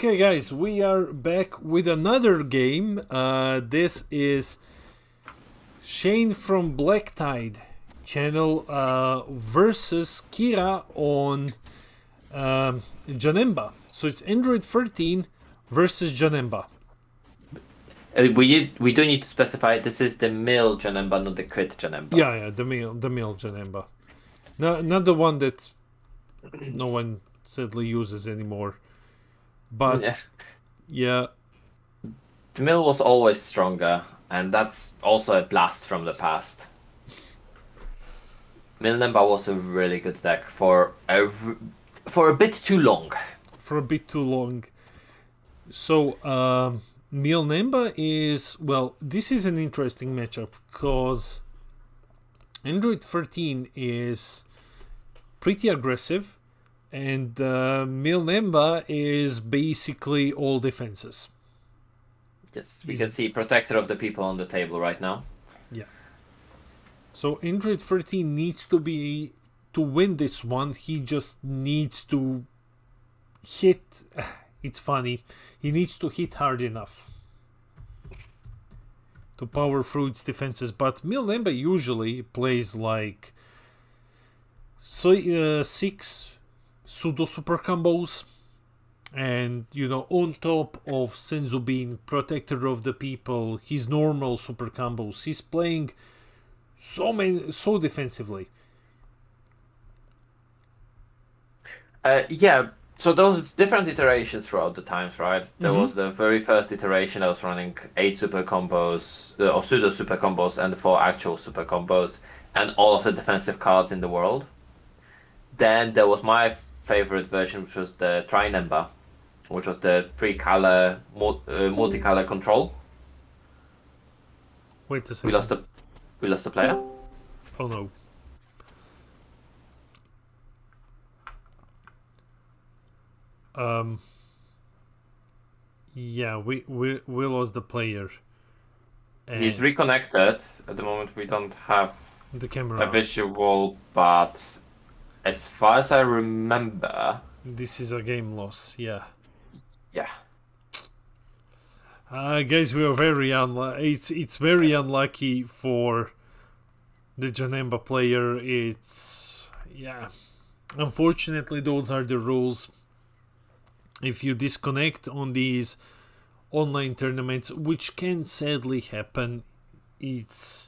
Okay, guys, we are back with another game. This is Shane from Black Tide channel versus Kira on Janemba. So it's Android 13 versus Janemba. We do need to specify this is the male Janemba, not the crit Janemba. Yeah, the male Janemba. No, not the one that no one sadly uses anymore. But yeah. The mill was always stronger, and that's also a blast from the past. Mill Nemba was a really good deck for a bit too long. For a bit too long. So, Mill Nemba is, well, this is an interesting matchup because Android 13 is pretty aggressive. And Mill Nemba is basically all defenses. Yes, we can see Protector of the People on the table right now. Yeah. So Android 13 needs to win this one. He just needs to hit. It's funny. He needs to hit hard enough to power through its defenses. But Mill Nemba usually plays like 6 pseudo super combos, and on top of Senzu being Protector of the People, his normal super combos, he's playing so defensively. So those different iterations throughout the times, right? There was the very first iteration that was running 8 super combos or pseudo super combos and 4 actual super combos and all of the defensive cards in the world. Then there was my favorite version, which was the Trinemba, which was the 3-color multicolor control. Wait a second. We lost the player. Oh no. Yeah, we lost the player. He's reconnected. At the moment, we don't have the camera. A visual, but as far as I remember, this is a game loss. Yeah. Yeah. Guys, we are very unlucky. It's very unlucky for the Janemba player. Unfortunately, those are the rules. If you disconnect on these online tournaments, which can sadly happen, it's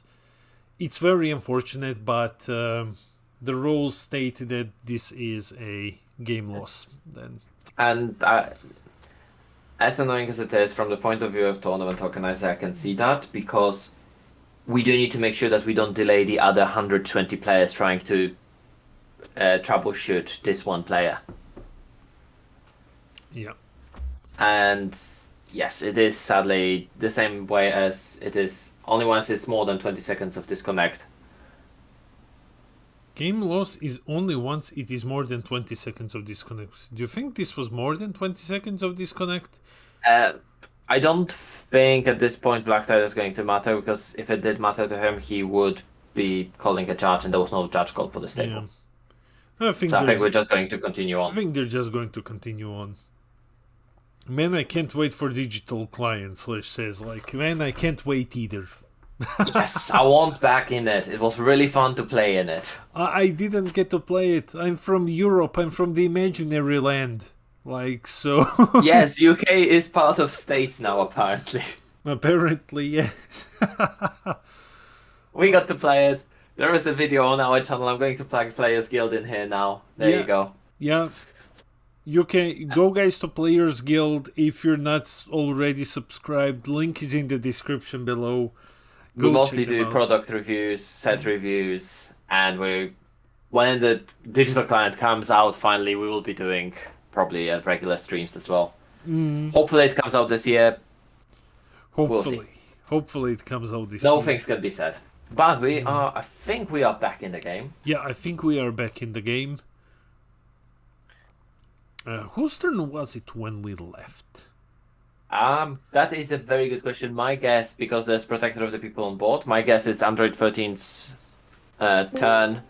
very unfortunate, but the rules state that this is a game loss. Then, and as annoying as it is, from the point of view of tournament organizer, I can see that, because we do need to make sure that we don't delay the other 120 players trying to troubleshoot this one player. Yeah. And yes, it is sadly the same way as it is only once it's more than 20 seconds of disconnect. Game loss is only once it is more than 20 seconds of disconnect. Do you think this was more than 20 seconds of disconnect? I don't think at this point Black Tide is going to matter, because if it did matter to him, he would be calling a judge, and there was no judge called for this table. Yeah. I think we're just going to continue on. I think they're just going to continue on. Man, I can't wait for digital clients, Slash says. Man, I can't wait either. Yes, I want back in it. It was really fun to play in it. I didn't get to play it. I'm from Europe. I'm from the imaginary land. So... Yes, UK is part of States now, apparently. Apparently, yes. We got to play it. There is a video on our channel. I'm going to plug Players Guild in here now. There you go. Yeah. You can go, guys, to Players Guild if you're not already subscribed. Link is in the description below. We mostly do product reviews, set reviews, and when the digital client comes out, finally, we will be doing probably regular streams as well. Hopefully it comes out this year. Hopefully. We'll see. Hopefully it comes out this year. No things can be said. But I think we are back in the game. Yeah, I think we are back in the game. Whose turn was it when we left? That is a very good question. My guess, because there's Protector of the People on board, my guess it's Android 13's turn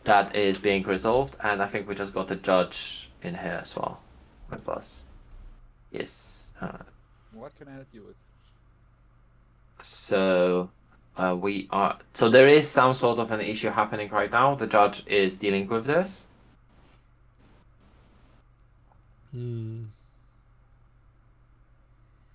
that is being resolved, and I think we just got a judge in here as well with us. Yes. What can I help you with? So we are. So there is some sort of an issue happening right now. The judge is dealing with this.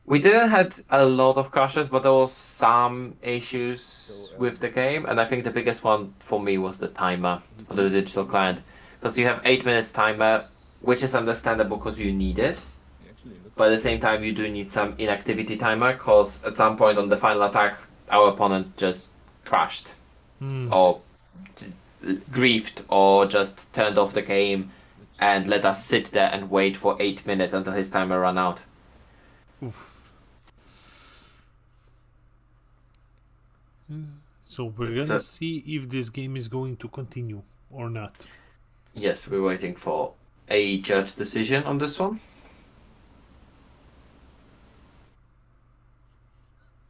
We didn't had a lot of crashes, but there was some issues So, with the game, and I think the biggest one for me was the timer for the digital client, because you have 8 minutes timer, which is understandable because you need it. He actually looks But at the same time, you do need some inactivity timer, because at some point on the final attack, our opponent just crashed, or just griefed, or just turned off the game, and let us sit there and wait for 8 minutes until his timer ran out. Oof. So we're gonna see if this game is going to continue or not. Yes, we're waiting for a judge decision on this one.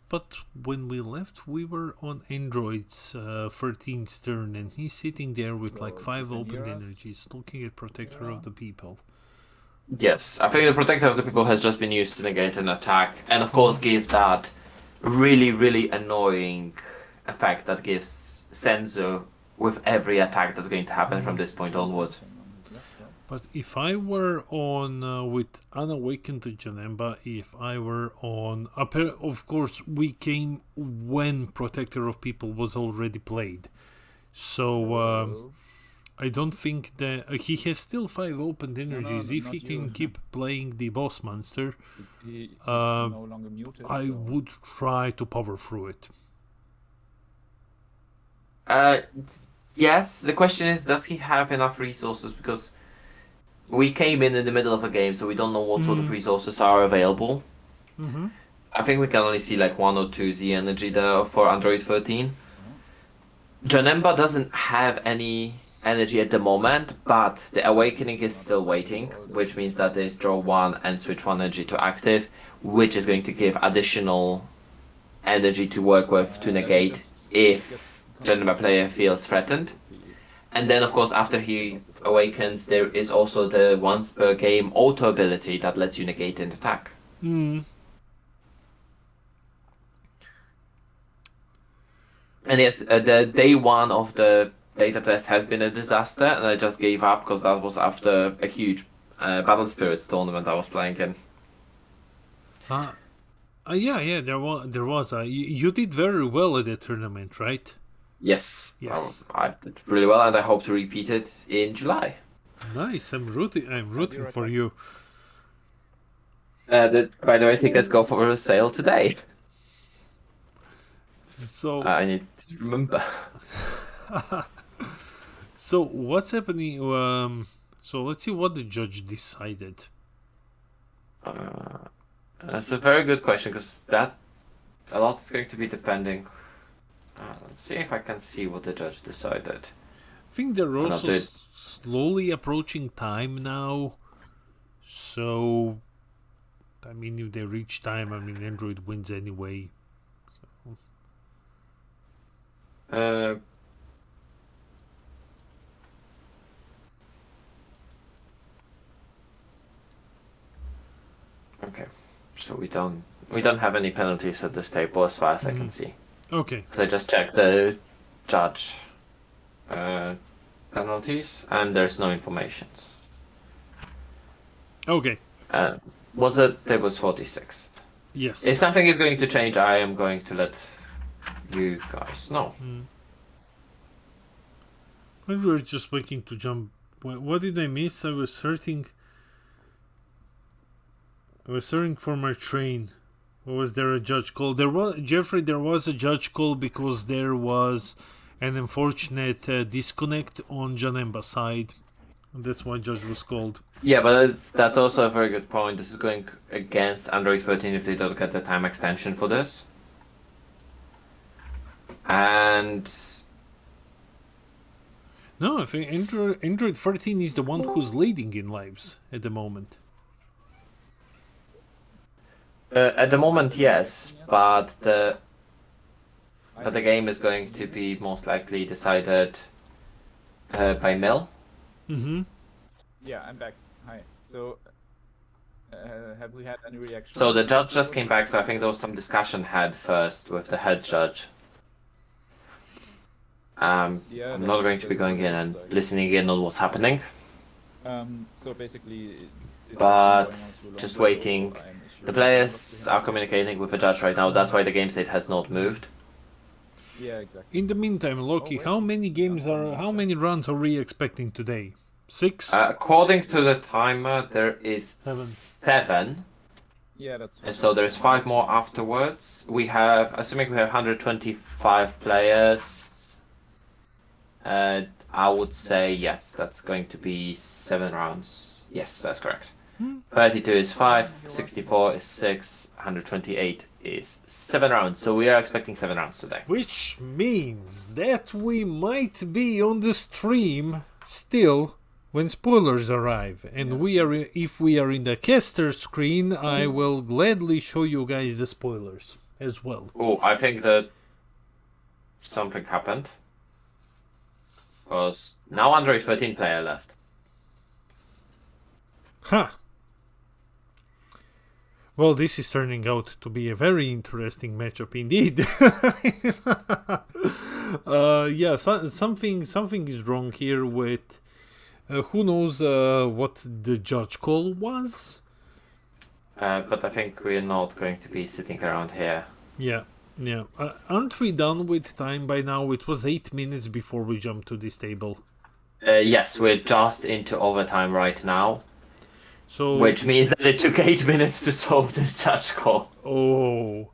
But when we left, we were on Android's 13's turn, and he's sitting there with So like you 5 can opened hear us? energies, looking at Protector of the People. Yes, I think the Protector of the People has just been used to negate an attack, and of course give that really, really annoying effect that gives Senzu with every attack that's going to happen from this point onwards. something on his left, right? But if I were on with Unawakened Janemba, if I were on, of course, we came when Protector of People was already played. So Hello? I don't think that he has still 5 opened energies. If not he can you. keep playing the boss monster, He's no longer muted. I so- would try to power through it. Yes, the question is, does he have enough resources? Because we came in the middle of a game, so we don't know what sort of resources are available. Mm-hmm. I think we can only see like 1 or 2 Z energy there for Android 13. Janemba doesn't have any energy at the moment, but the Awakening is still waiting, which means that there's draw 1 and switch 1 energy to active, which is going to give additional energy to work with to negate if Janemba player feels threatened. And then, of course, after he awakens, there is also the once per game auto ability that lets you negate an attack. And yes, the day 1 of the beta test has been a disaster, and I just gave up because that was after a huge Battle Spirits tournament I was playing in. Yeah, there was. You did very well at the tournament, right? Yes, Yes. I did really well, and I hope to repeat it in July. Nice. I'm rooting for you. By the way, tickets go for a sale today. So I need to remember. So what's happening? So let's see what the judge decided. That's a very good question, because that a lot is going to be depending. Let's see if I can see what the judge decided. I think they're also Another- slowly approaching time now. So, I mean, if they reach time, I mean, Android wins anyway. So. Okay, so we don't have any penalties at this table as far as I can see. Okay. Because I just checked the judge penalties, and there's no informations. Okay. Was it table 46? Yes. If something is going to change, I am going to let you guys know. We were just waiting to jump. What did I miss? I was searching for my train. Or was there a judge call? There was a judge call because there was an unfortunate disconnect on Janemba's side. That's why judge was called. Yeah, but that's also a very good point. This is going against Android 13 if they don't get the time extension for this. And no, I think Android 13 is the one who's leading in lives at the moment. at the moment, yes, but the game is going to be most likely decided by Mel. Mm-hmm. Yeah, I'm back. Hi. So, Have we had any reaction? So the judge just came back, so I think there was some discussion had first with the head judge. Yeah, I'm not going to be that's going what in it and looks like. listening in on what's happening, So basically, this has but been going on too long, just so waiting. I'm The issuing a block players to him. are communicating with the judge right now. That's why the game state has not moved. Yeah, exactly. In the meantime, Lockey, wait, how he's many games answering are, the how chat. many rounds are we expecting today? 6? According to the timer, there is 7. Yeah, that's fine. And so there's 5 more afterwards. We have, assuming we have 125 players, I would say yes, that's going to be 7 rounds. Yes, that's correct. 32 is 5, 64 is 6, 128 is 7 rounds. So we are expecting 7 rounds today. Which means that we might be on the stream still when spoilers arrive. And we are, if we are in the caster screen, I will gladly show you guys the spoilers as well. Oh, I think that something happened. Because now under 13 player left. Huh. Well, this is turning out to be a very interesting matchup indeed. Yeah, something is wrong here with who knows what the judge call was. But I think we're not going to be sitting around here. Yeah. Aren't we done with time by now? It was 8 minutes before we jumped to this table. Yes, we're just into overtime right now. So, Which means that it took 8 minutes to solve this judge call. oh,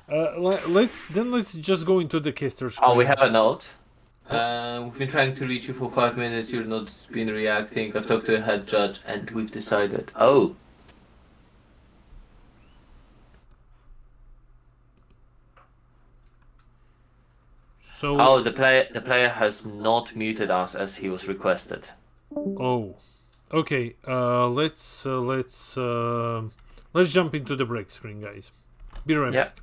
let's just go into the caster screen. Oh, we have a note. We've been trying to reach you for 5 minutes. You've not been reacting. I've talked to the head judge, and we've decided. Oh. So, Oh, the player has not muted us as he was requested. oh, okay. Let's jump into the break screen, guys. Be right Yeah. back.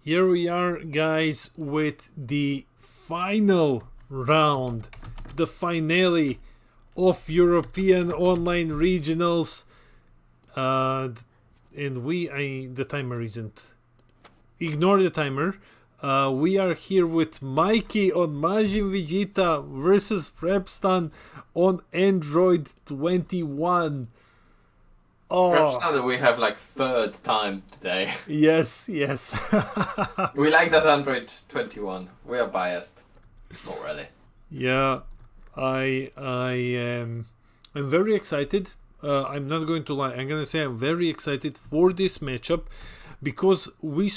Here we are, guys, with the final round, the finale of European Online Regionals. And the timer isn't. Ignore the timer. We are here with Mikey on Majin Vegeta versus Prepstan on Android 21. Perhaps now that we have like third time today. Yes. We like that Android 21. We are biased. Not really. Yeah, I'm very excited. I'm not going to lie. I'm gonna say I'm very excited for this matchup because we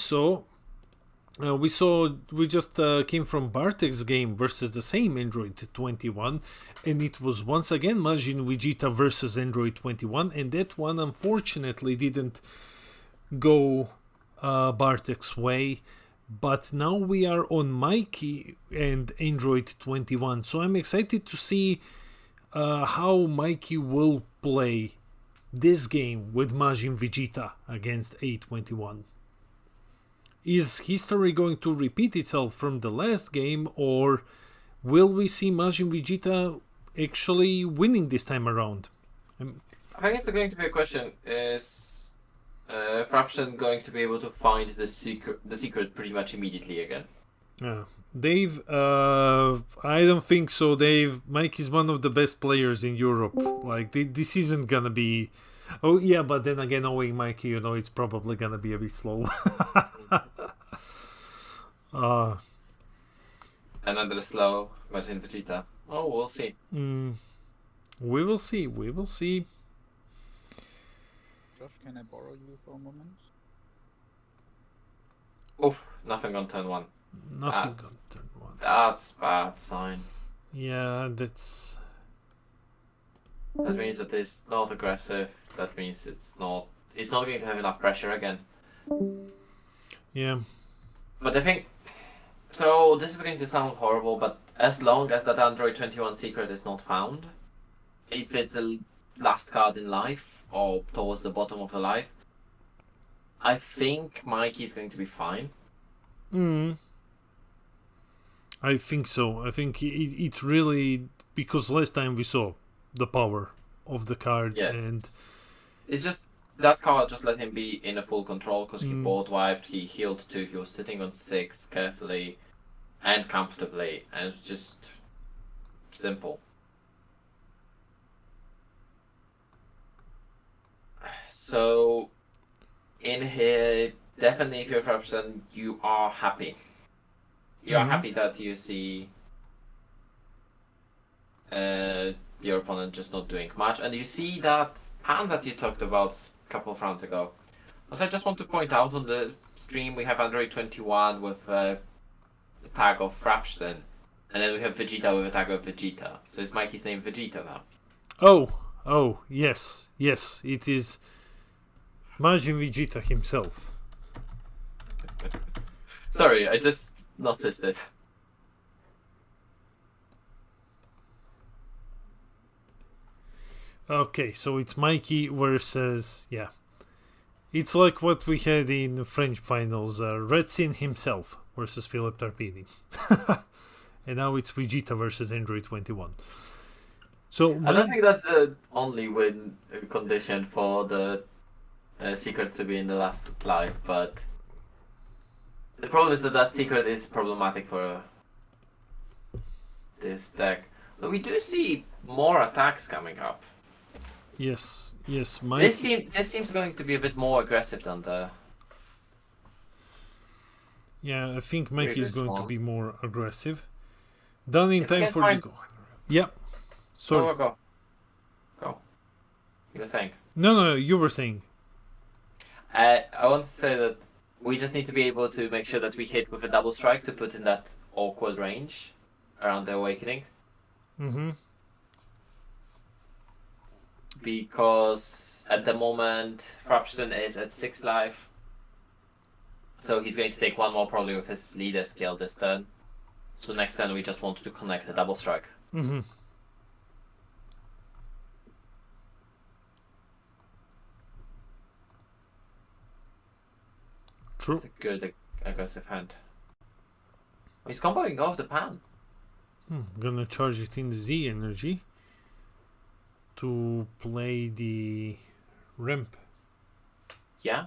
just came from Bartek's game versus the same Android 21, and it was once again Majin Vegeta versus Android 21, and that one unfortunately didn't go Bartek's way. But now we are on Mikey and Android 21, so I'm excited to see how Mikey will play this game with Majin Vegeta against A21. Is history going to repeat itself from the last game, or will we see Majin Vegeta actually winning this time around? I think it's going to be a question: is Fraption going to be able to find the secret pretty much immediately again? Dave, I don't think so. Dave, Mike is one of the best players in Europe. Like this isn't gonna be. Oh yeah, but then again, knowing Mikey, it's probably gonna be a bit slow. Another slow Majin Vegeta. Oh, we'll see. We will see. We will see. Josh, can I borrow you for a moment? Oof, nothing on turn 1. Nothing on turn 1. That's bad sign. Yeah, that's. That means that it's not aggressive. That means it's not going to have enough pressure again. Yeah. But I think, so this is going to sound horrible, but as long as that Android 21 secret is not found, if it's the last card in life or towards the bottom of the life, I think Mikey is going to be fine. I think so. I think it really, because last time we saw the power of the card, and it's just that card just let him be in a full control because he board wiped, he healed 2, he was sitting on 6 carefully and comfortably, and it's just simple. So in here, definitely if you're 5%, you are happy. You are happy that you see your opponent just not doing much, and you see that hand that you talked about a couple of rounds ago. Also, I just want to point out on the stream we have Android 21 with the tag of Frapston, and then we have Vegeta with a tag of Vegeta. So is Mikey's name Vegeta now? Oh, yes, it is Majin Vegeta himself. Sorry, I just noticed it. Okay, so it's Mikey versus It's like what we had in the French finals, Redsin himself versus Philip Tarpini. And now it's Vegeta versus Android 21. So I don't think that's the only win condition for the secret to be in the last live, but the problem is that secret is problematic for this deck. But we do see more attacks coming up. Yes, This seems going to be a bit more aggressive than the. Yeah, I think Mikey is previous going to one. be more aggressive. Done in If we time can for find- the go. Yeah. Sorry. Go. You were saying. No, you were saying. I want to say that we just need to be able to make sure that we hit with a double strike to put in that awkward range around the awakening. Mm-hmm. Because at the moment, Frapston is at 6 life. So he's going to take one more probably with his leader skill this turn. So next turn we just want to connect a double strike. Mm-hmm. True. It's a good aggressive hand. He's comboing off the pan. Gonna charge it in Z energy to play the ramp. Yeah.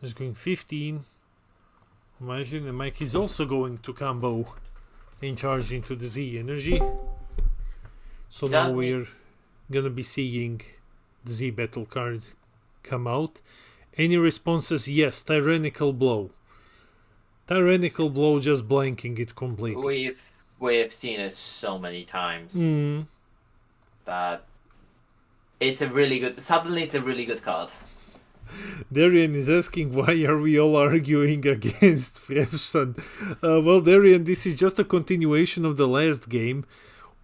He's going 15. Imagine the Mike is also going to combo and charge into the Z energy. So now Does we're gonna be seeing the Z battle card come out. Any responses? Yes, tyrannical blow. Tyrannical blow, just blanking it completely. We've seen it so many times that it's a really good. Suddenly, it's a really good card. Darian is asking why are we all arguing against Fevson? Well, Darian, this is just a continuation of the last game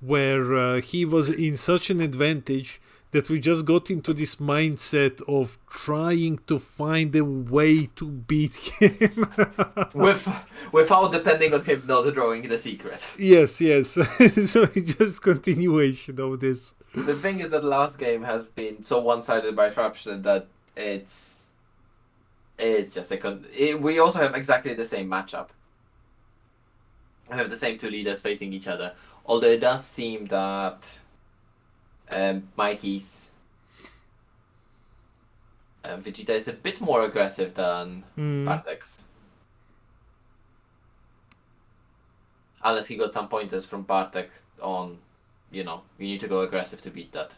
where he was in such an advantage that we just got into this mindset of trying to find a way to beat him. Without depending on him not drawing the secret. Yes. So it's just continuation of this. The thing is that last game has been so one-sided by Frapston that it's just we also have exactly the same matchup. We have the same two leaders facing each other. Although it does seem that Mikey's Vegeta is a bit more aggressive than Bartek's. Unless he got some pointers from Bartek on, you need to go aggressive to beat that.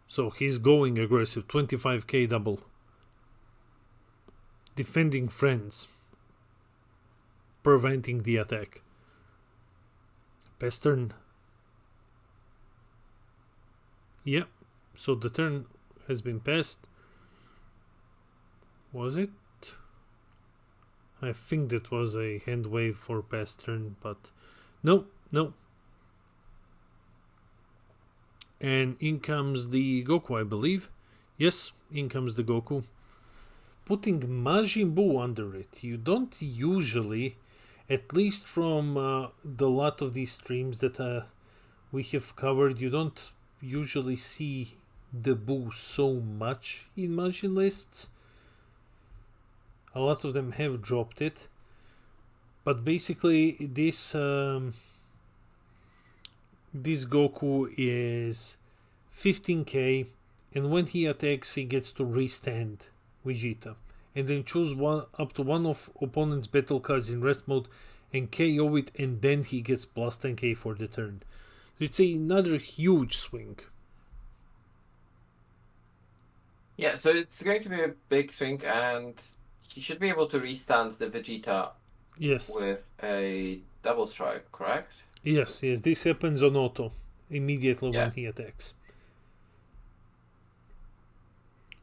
So he's going aggressive, 25k double. Defending friends. Preventing the attack. Pass turn. Yep. So the turn has been passed. Was it? I think that was a hand wave for pass turn, but no. And in comes the Goku, I believe. Yes, in comes the Goku. Putting Majin Buu under it. You don't usually, at least from the lot of these streams that we have covered, you don't usually see the Buu so much in Majin lists. A lot of them have dropped it. But basically this Goku is 15k, and when he attacks he gets to restand Vegeta and then choose up to one of opponent's battle cards in rest mode and KO it, and then he gets plus 10k for the turn. It's another huge swing. Yeah, so it's going to be a big swing, and he should be able to restand the Vegeta Yes. with a double strike, correct? Yes, this happens on auto immediately Yeah. when he attacks.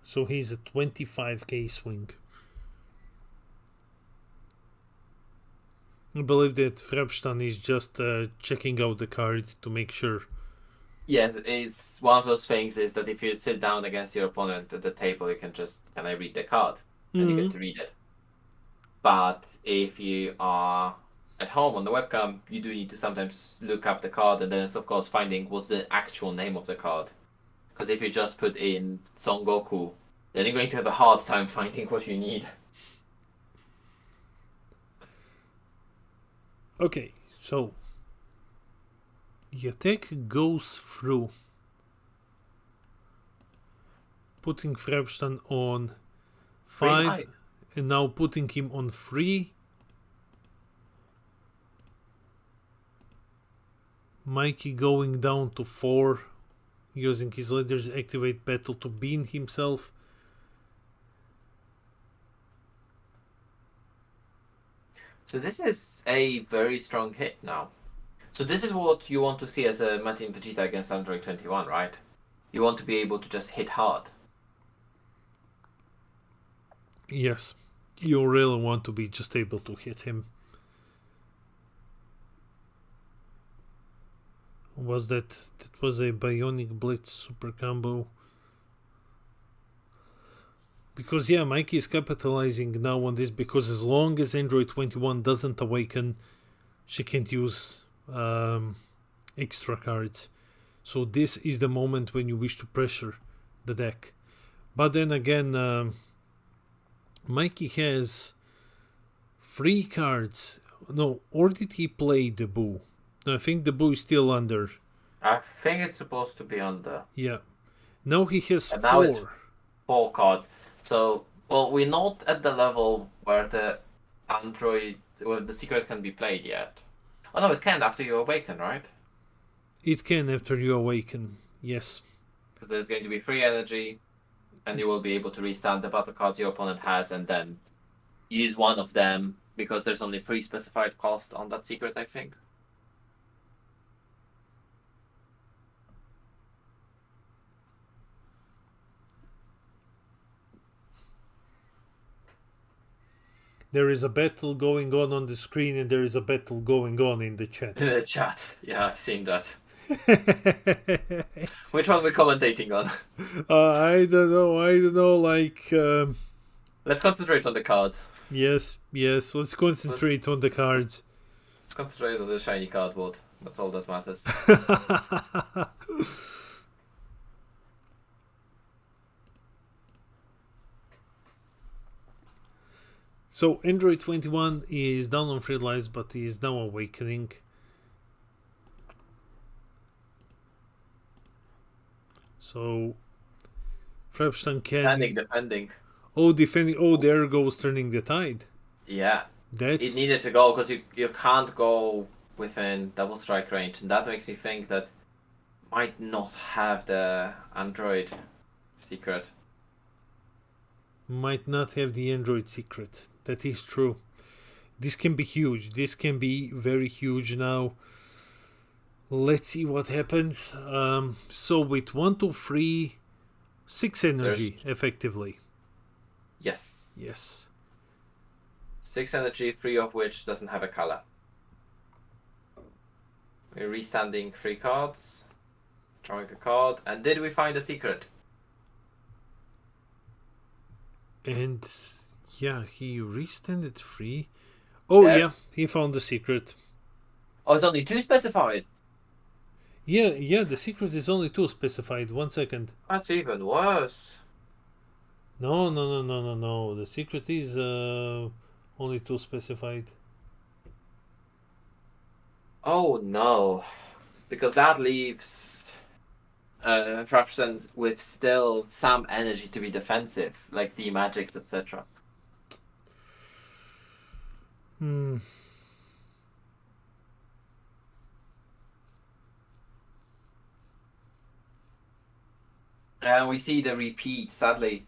So he's a 25k swing. I believe that Frapstan is just checking out the card to make sure. Yes, it's one of those things is that if you sit down against your opponent at the table, you can I read the card? And you get to read it. But if you are at home on the webcam, you do need to sometimes look up the card and then, of course, finding what's the actual name of the card. Because if you just put in Son Goku, then you're going to have a hard time finding what you need. Okay, so the attack goes through, putting Frapstan on 5 and now putting him on 3. Mikey going down to 4, using his letters activate battle to bean himself. So this is a very strong hit now. So this is what you want to see as a Majin Vegeta against Android 21, right? You want to be able to just hit hard. Yes, you really want to be just able to hit him. Was that was a Bionic Blitz super combo? Because yeah, Mikey is capitalizing now on this, because as long as Android 21 doesn't awaken, she can't use extra cards. So this is the moment when you wish to pressure the deck. But then again, Mikey has 3 cards. No, or did he play the Boo? No, I think the Boo is still under. I think it's supposed to be under. Yeah. Now he has And 4. now it's 4 cards. So, well, we're not at the level where the Android, where the secret can be played yet. Oh no, it can after you awaken, right? It can after you awaken, yes. Because there's going to be free energy, and you will be able to restand the battle cards your opponent has, and then use one of them, because there's only 3 specified cost on that secret, I think. There is a battle going on the screen, and there is a battle going on in the chat. In the chat, yeah, I've seen that. Which one we're commentating on? I don't know, like... Let's concentrate on the cards. Yes, let's concentrate on the cards. Let's concentrate on the shiny cardboard. That's all that matters. So Android 21 is down on 3 lives, but he is now awakening. So Frapstan can... Defending. Oh, defending. Oh, there goes turning the tide. Yeah. That's... It needed to go because you can't go within double strike range, and that makes me think that might not have the Android secret. Might not have the Android secret. That is true. This can be huge. This can be very huge now. Let's see what happens. So with 1, 2, 3, 6 energy, effectively. Yes. Yes. 6 energy, 3 of which doesn't have a color. We're restanding 3 cards, drawing a card, and did we find a secret? And yeah, he restanded 3. Oh yeah, he found the secret. Oh, it's only 2 specified. Yeah, the secret is only 2 specified. 1 second. That's even worse. No. The secret is only 2 specified. Oh no, because that leaves Frapstan with still some energy to be defensive, like the magic, etc. Hmm. And we see the repeat, sadly.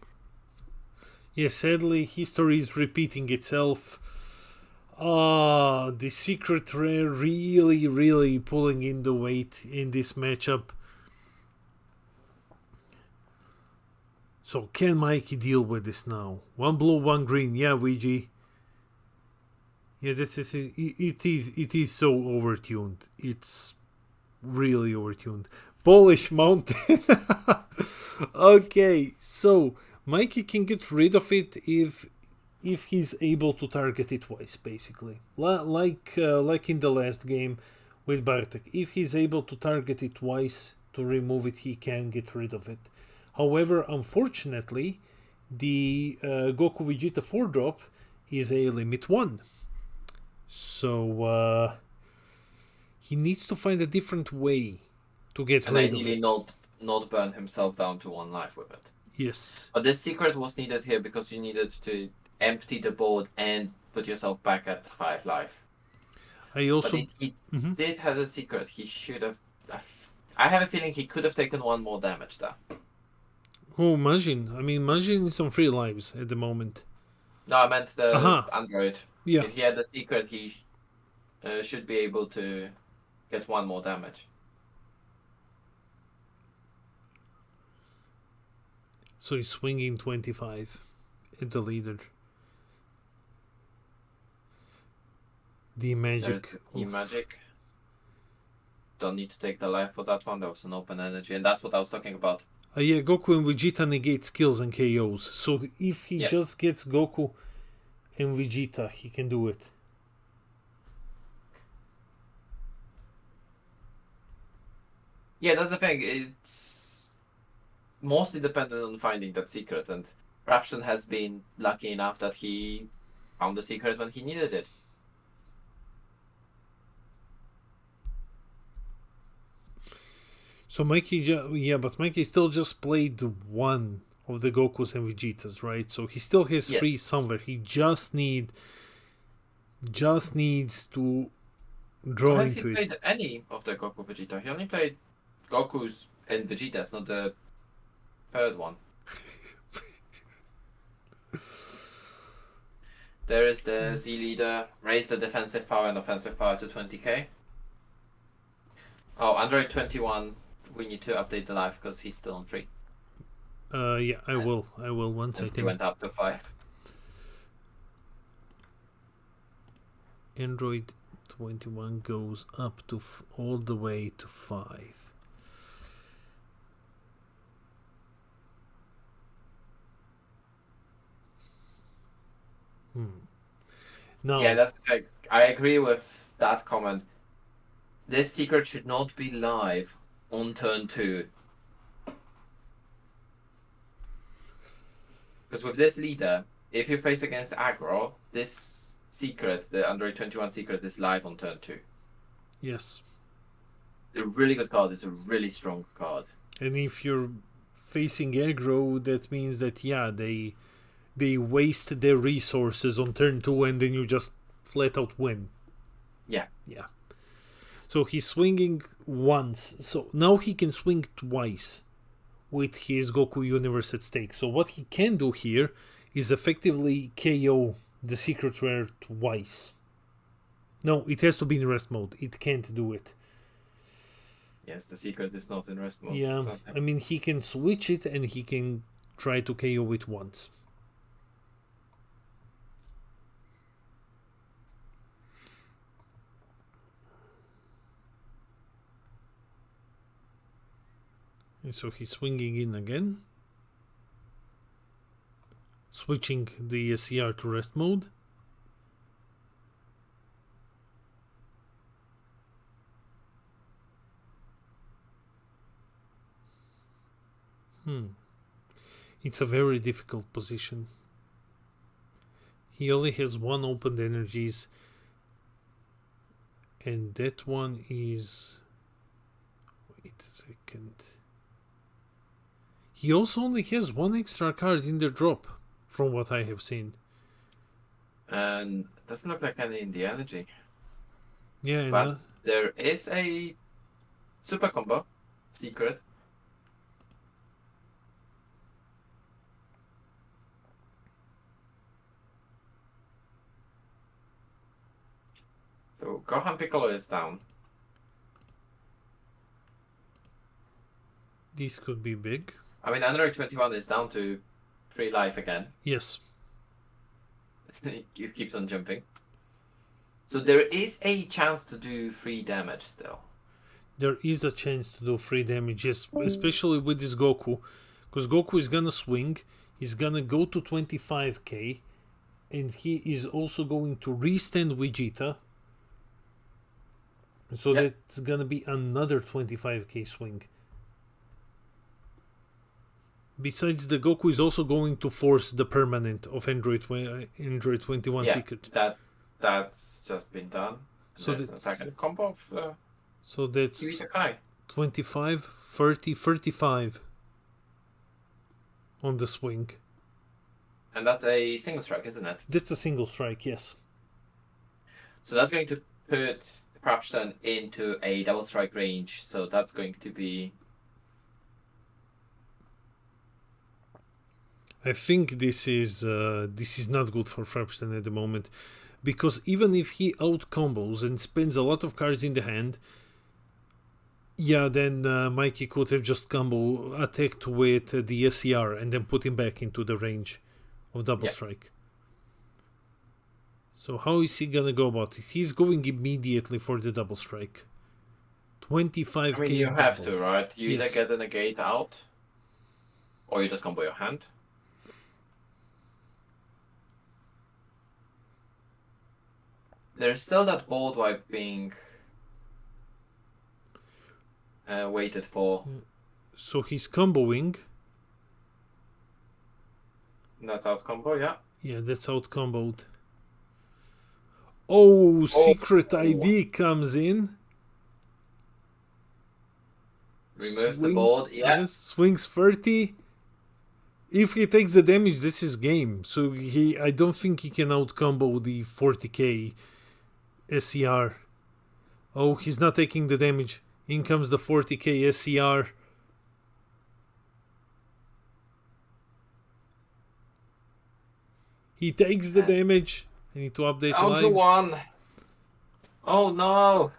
Yeah, sadly, history is repeating itself. The secret rare really pulling in the weight in this matchup. So can Mikey deal with this now? 1 blue, 1 green. Yeah, Ouija. Yeah, this is it is so overtuned. It's really overtuned. Polish Mountain. Okay, so Mikey can get rid of it if if he's able to target it twice, basically. Like in the last game with Bartek. If he's able to target it twice to remove it, he can get rid of it. However, unfortunately, the Goku Vegeta 4-drop is a limit 1. So he needs to find a different way to get And rid of ideally it. not burn himself down to 1 life with it. Yes. But this secret was needed here because you needed to empty the board and put yourself back at 5 life. I also... But if he did have a secret, he should have... I have a feeling he could have taken 1 more damage there. Oh, Majin. I mean, Majin is on 3 lives at the moment. No, I meant the Aha. android. Yeah. If he had the secret, he should be able to get 1 more damage. So he's swinging 25 at the leader. The magic. Magic. Don't need to take the life for that one. There was an open energy, and that's what I was talking about. Yeah, Goku and Vegeta negate skills and KOs. So if he just gets Goku and Vegeta, he can do it. Yeah, that's the thing. It's mostly dependent on finding that secret, and Raption has been lucky enough that he found the secret when he needed it. So Mikey, but Mikey still just played 1 of the Gokus and Vegetas, right? So he still has 3 somewhere. He just needs to draw Has into he it. played any of the Goku Vegeta? He only played Goku's and Vegeta's, not the 3rd one. There is the Z leader. Raise the defensive power and offensive power to 20k. Oh, Android 21. We need to update the life because he's still on 3. Yeah, I will once I He can. went up to 5. Android 21 goes up to all the way to 5. No. Yeah, that's the thing. I agree with that comment. This secret should not be live on turn 2. Because with this leader, if you face against aggro, this secret, the Android 21 secret, is live on turn 2. Yes. It's a really good card. It's a really strong card. And if you're facing aggro, that means that they waste their resources on turn 2 and then you just flat out win. Yeah. Yeah. So he's swinging once. So now he can swing twice with his Goku Universe at stake. So what he can do here is effectively KO the Secret Rare twice. No, it has to be in rest mode. It can't do it. Yes, the secret is not in rest mode. Yeah, I mean, he can switch it and he can try to KO it once. And so he's swinging in again. Switching the SCR to rest mode. It's a very difficult position. He only has 1 opened energies. And that one is... Wait a second. He also only has 1 extra card in the drop, from what I have seen. And it doesn't look like any in the energy. Yeah, but there is a super combo secret. So Gohan Piccolo is down. This could be big. I mean, Android 21 is down to 3 life again. Yes. It keeps on jumping. So there is a chance to do 3 damage still. There is a chance to do 3 damage, yes, especially with this Goku. Because Goku is gonna swing, he's gonna go to 25k, and he is also going to restand Vegeta. So Yep. that's gonna be another 25k swing. Besides, the Goku is also going to force the permanent of Android 21 Yeah, Secret. that's just been done. So There's a that's- second combo of So that's Yuita Kai. 25, 30, 35 on the swing. And that's a single strike, isn't it? That's a single strike, yes. So that's going to put Crapston into a double strike range. So that's going to be... I think this is not good for Frapston at the moment, because even if he out combos and spends a lot of cards in the hand, yeah, then Mikey could have just combo attacked with the SCR and then put him back into the range of double strike. So how is he gonna go about it? He's going immediately for the double strike. 25k. I mean, you double. have to, right? You Yes. either get a negate out, or you just combo your hand. There's still that board wipe being waited for. So he's comboing. That's out combo, yeah. Yeah, that's out comboed. Oh, secret ID comes in. Removes the board, yeah. Yes, swings 30. If he takes the damage, this is game. So I don't think he can out combo the 40k SCR. Oh, he's not taking the damage. In comes the 40k SCR. He takes the damage. I need to update Down to lives. 1. Oh no.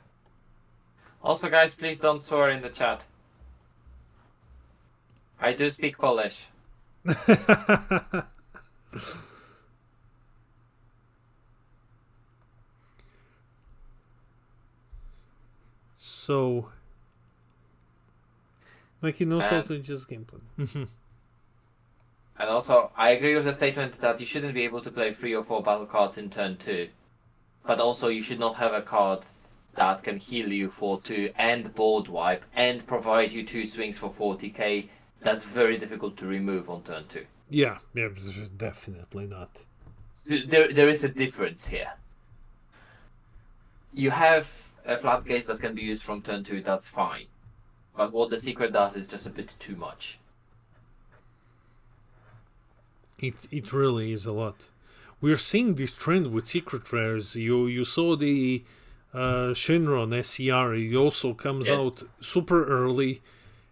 Also, guys, please don't swear in the chat. I do speak Polish. So, Mikey knows how to just game plan. And also, I agree with the statement that you shouldn't be able to play 3 or 4 battle cards in turn 2. But also, you should not have a card that can heal you for 2 and board wipe and provide you 2 swings for 40k. That's very difficult to remove on turn 2. Yeah, definitely not. So there is a difference here. You have floodgates that can be used from turn 2, that's fine. But what the secret does is just a bit too much. It really is a lot. We're seeing this trend with secret rares. You saw the Shenron SCR. He also comes out super early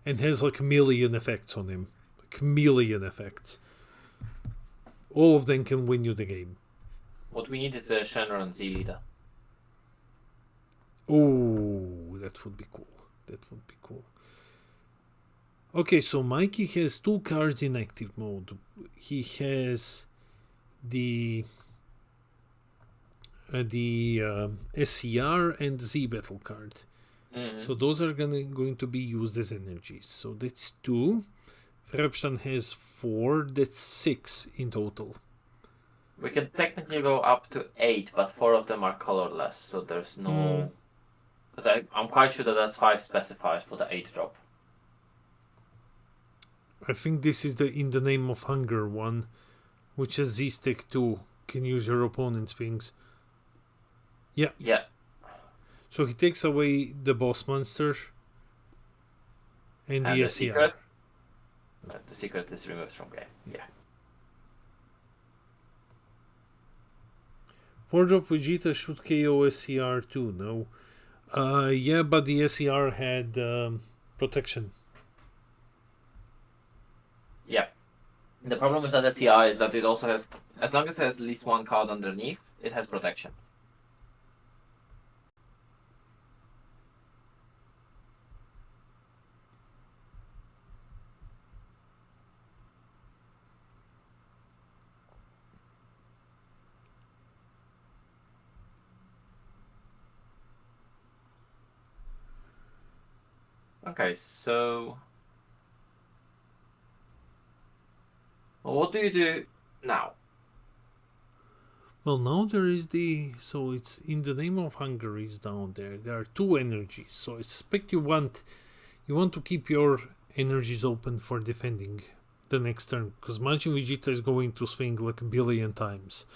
and has like a million effects on him. Like million effects. All of them can win you the game. What we need is a Shenron Z leader. Oh, that would be cool. That would be cool. Okay, so Mikey has 2 cards in active mode. He has the SCR and Z battle card. Mm-hmm. So those are going to be used as energies. So that's 2. Frapstan has 4. That's 6 in total. We can technically go up to 8, but 4 of them are colorless, so there's no... Because I'm quite sure that that's 5 specified for the 8 drop. I think this is the In the Name of Hunger one, which has Z-Stack 2. Can use your opponent's things. Yeah. Yeah. So he takes away the boss monster and the SCR. Secret? The secret is removed from game. Yeah. 4-drop Vegeta should KO SCR too, no? Yeah, but the SCR had protection. Yeah. The problem with that SCR is that it also has, as long as it has at least 1 card underneath, it has protection. Okay, so... Well, what do you do now? Well, now there is so it's in the name of hunger is down there. There are 2 energies. So I suspect you want to keep your energies open for defending the next turn, because Majin Vegeta is going to swing like a billion times.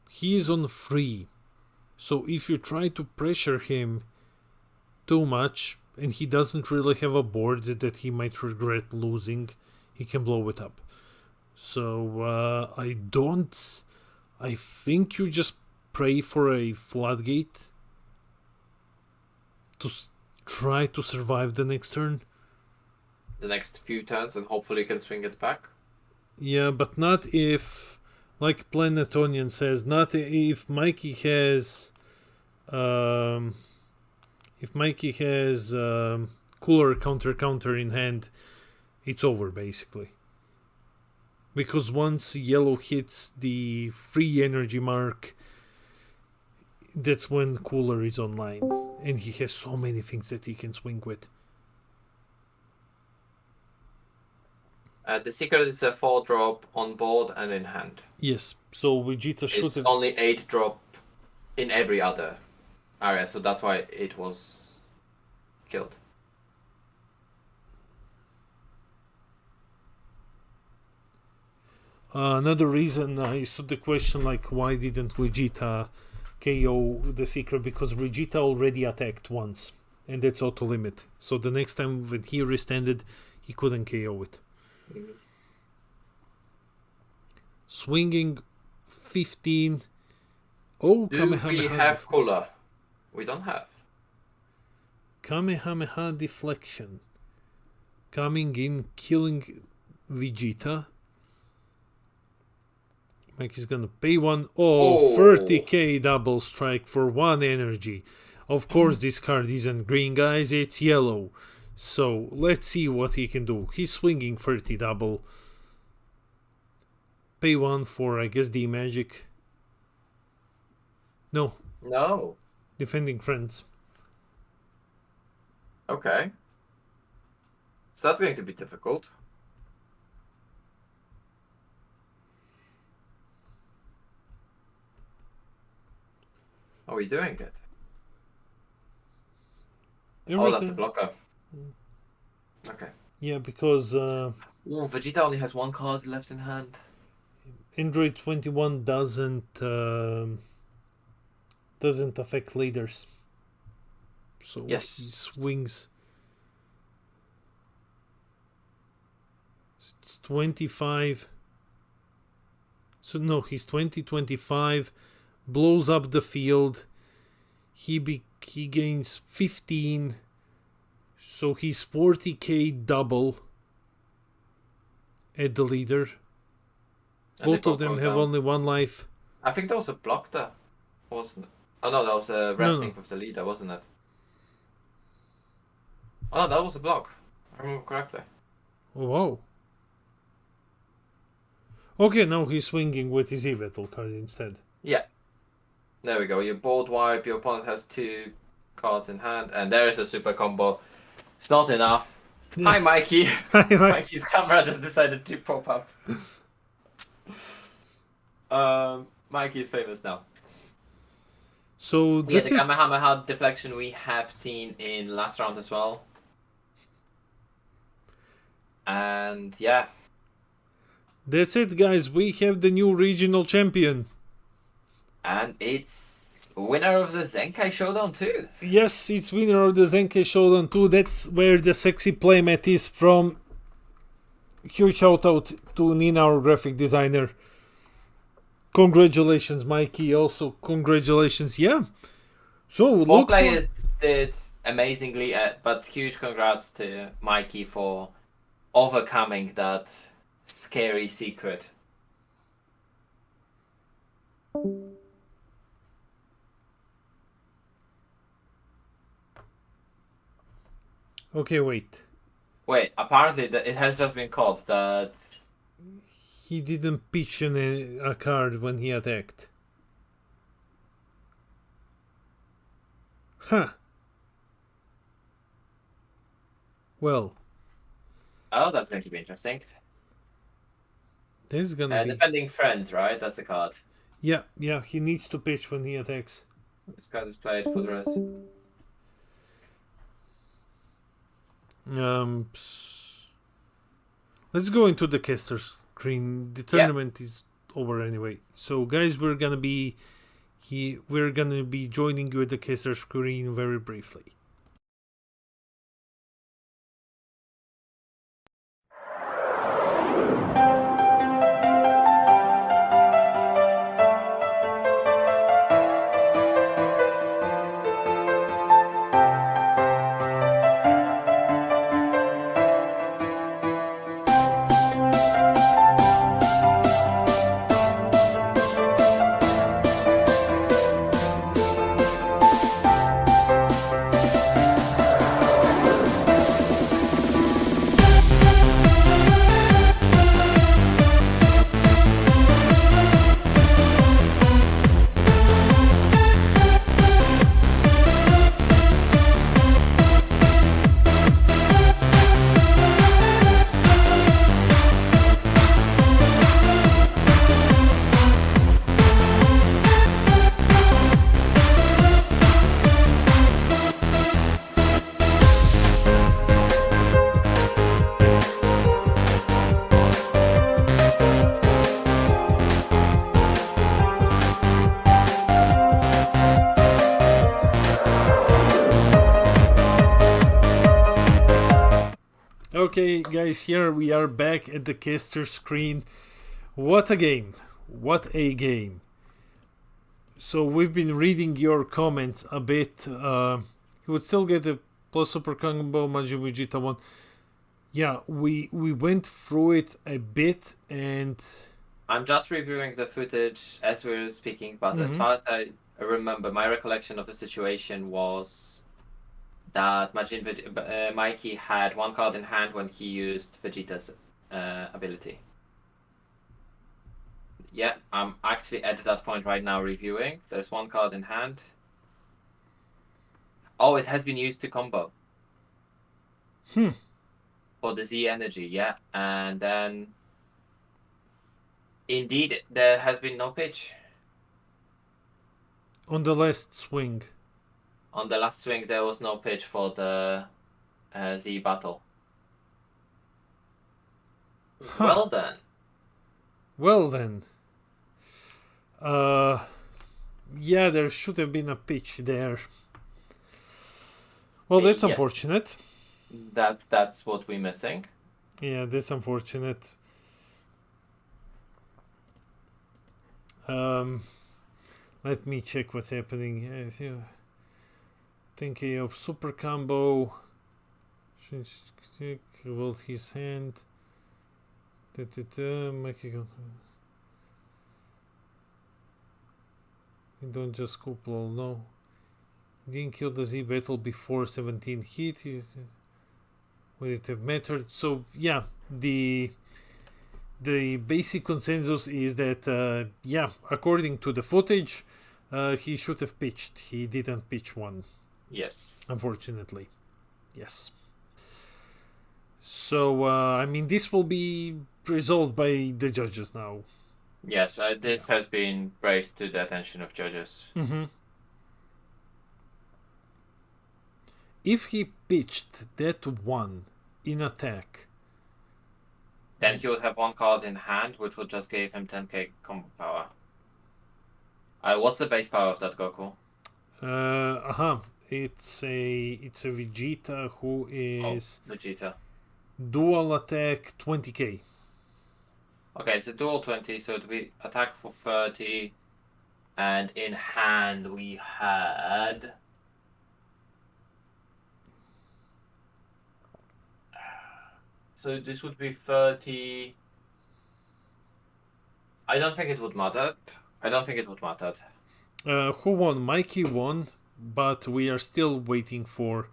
He is on free, so if you try to pressure him too much and he doesn't really have a board that he might regret losing, he can blow it up. So I think you just pray for a floodgate to try to survive the next turn. The next few turns, and hopefully you can swing it back. Yeah, but not if, like Planetonian says, not if Mikey has cooler counter in hand, it's over basically. Because once yellow hits the free energy mark, that's when cooler is online, and he has so many things that he can swing with. The secret is a 4-drop on board and in hand. Yes, so Vegeta should It's only 8-drop in every other area, so that's why it was killed. Another reason I saw the question, like, why didn't Vegeta KO the secret? Because Vegeta already attacked once, and that's auto limit. So the next time when he restanded, he couldn't KO it. Mm-hmm. Swinging 15. Oh, Do Kamehameha. we have cooler? We don't have. Kamehameha deflection. Coming in, killing Vegeta. Mike is gonna pay one. Oh, 30k double strike for 1 energy. Of course, this card isn't green, guys, it's yellow. So let's see what he can do. He's swinging 30 double. Pay 1 for, I guess, Dmagic. No. No. Defending friends. Okay. So that's going to be difficult. Are we doing it? Oh, that's a blocker. Okay. Yeah, because Vegeta only has 1 card left in hand. Android 21 doesn't affect leaders. So yes, he swings. It's 25. So no, he's 20-25. Blows up the field. He gains 15. So he's 40k double at the leader. Both of them have only 1 life. I think there was a block there, wasn't it? Oh no, that was a resting with the leader, wasn't it? Oh no, that was a block. I remember correctly. Oh wow. Okay, now he's swinging with his E-Battle card instead. Yeah. There we go. You board wipe, your opponent has 2 cards in hand, and there is a super combo. It's not enough. Hi, Mikey. Hi, Mikey's camera just decided to pop up. Mikey's famous now. So yeah, the Kamehameha deflection we have seen in last round as well. And yeah. That's it, guys. We have the new regional champion. And it's winner of the Zenkai Showdown 2. Yes, it's winner of the Zenkai Showdown 2. That's where the sexy playmat is from. Huge shout out to Nina, our graphic designer. Congratulations, Mikey. Also, congratulations. Yeah. So, All players did amazingly, but huge congrats to Mikey for overcoming that scary secret. Okay, wait. Wait, apparently it has just been called that he didn't pitch a card when he attacked. Huh. Well. Oh, that's going to be interesting. This is gonna be... Defending friends, right? That's the card. Yeah, he needs to pitch when he attacks. This card is played for the rest. Let's go into the caster screen. The tournament is over anyway. So guys, we're gonna be joining you at the caster screen very briefly. Okay, guys, here we are back at the caster screen. What a game! What a game! So we've been reading your comments a bit. You would still get a plus super combo Majin Vegeta one. Yeah, we went through it a bit, and I'm just reviewing the footage as we're speaking, but as far as I remember, my recollection of the situation was that Mikey had one card in hand when he used Vegeta's ability. Yeah, I'm actually at that point right now reviewing. There's one card in hand. Oh, it has been used to combo. For the Z energy, yeah. And then indeed there has been no pitch. on the last swing. On the last swing there was no pitch for the Z battle. Well then. Well then. Yeah, there should have been a pitch there. Well, that's Yes. unfortunate. That's what we're missing. Yeah, that's unfortunate. Let me check what's happening. Thinking of super combo. Hold his hand. Don't just couple, no. Didn't kill the Z battle before 17 hit. Would it have mattered? So yeah, the basic consensus is that yeah, according to the footage, he should have pitched. He didn't pitch one. Yes. Unfortunately. Yes. So I mean, this will be resolved by the judges now. Yes, this has been raised to the attention of judges. If he pitched that one in attack, Then he would have one card in hand, which would just give him 10k combo power. What's the base power of that Goku? it's a Vegeta who is Vegeta. dual attack 20k. Okay, it's a dual 20, so it would be attack for 30. And in hand we had... So this would be 30... I don't think it would matter. Who won? Mikey won, but we are still waiting for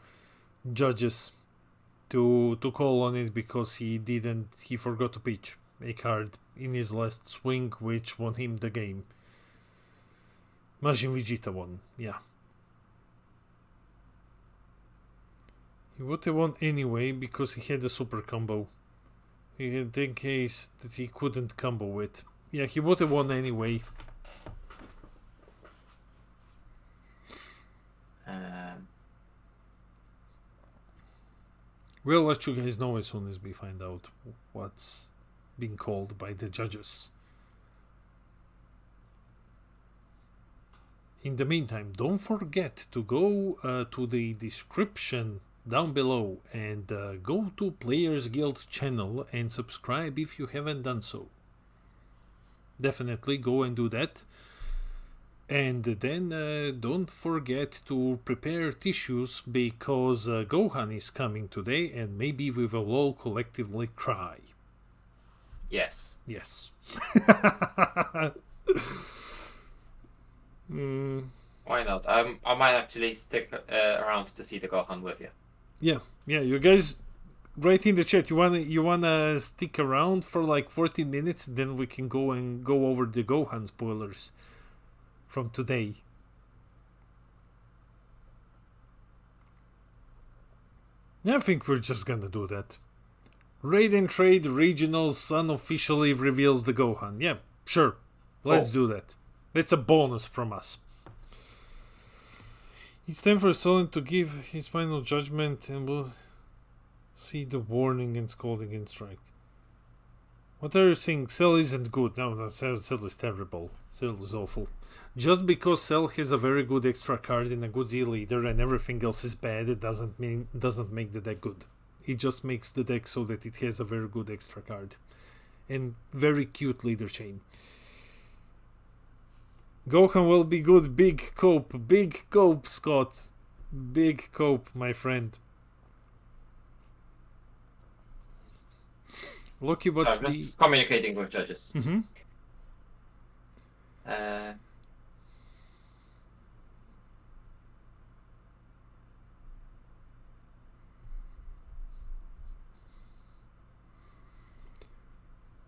judges to call on it because he forgot to pitch a card in his last swing, which won him the game. Majin Vegeta won, yeah. He would have won anyway because he had a super combo. In case that he couldn't combo with. Yeah, he would have won anyway. We'll let you guys know as soon as we find out what's being called by the judges. In the meantime, don't forget to go to the description down below and go to Players Guild channel and subscribe if you haven't done so. Definitely go and do that. And then don't forget to prepare tissues because Gohan is coming today and maybe we will all collectively cry. Yes. Yes. Why not? I might actually stick around to see the Gohan with you. Yeah, you guys write in the chat you wanna stick around for like 14 minutes, then we can go over the Gohan spoilers from today. I think we're just gonna do that. Raid and Trade Regionals unofficially reveals the Gohan. Yeah, sure. Let's do that. It's a bonus from us. It's time for Solon to give his final judgment and we'll see the warning and scolding and strike. What are you saying? Cell isn't good. No, Cell is terrible. Cell is awful. Just because Cell has a very good extra card and a good Z leader and everything else is bad, it doesn't make the deck good. It just makes the deck so that it has a very good extra card. And very cute leader chain. Gohan will be good. Big cope, Scott. Big cope, my friend. Lockey, what's I'm just communicating with judges. Mm-hmm.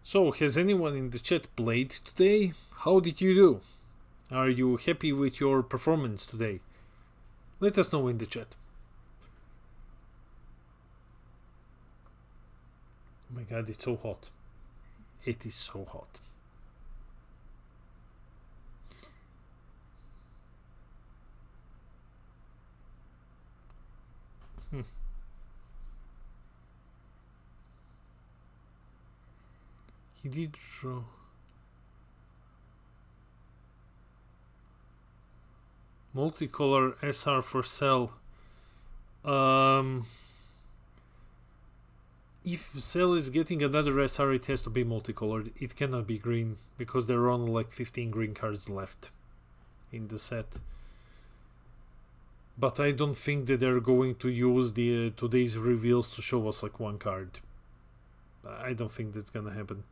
So, has anyone in the chat played today? How did you do? Are you happy with your performance today? Let us know in the chat. Oh my god, it's so hot. It is so hot. He did draw. Multicolor SR for Cell. If Cell is getting another SR, it has to be multicolored. It cannot be green because there are only like 15 green cards left in the set. But I don't think that they're going to use the today's reveals to show us like one card. I don't think that's gonna happen.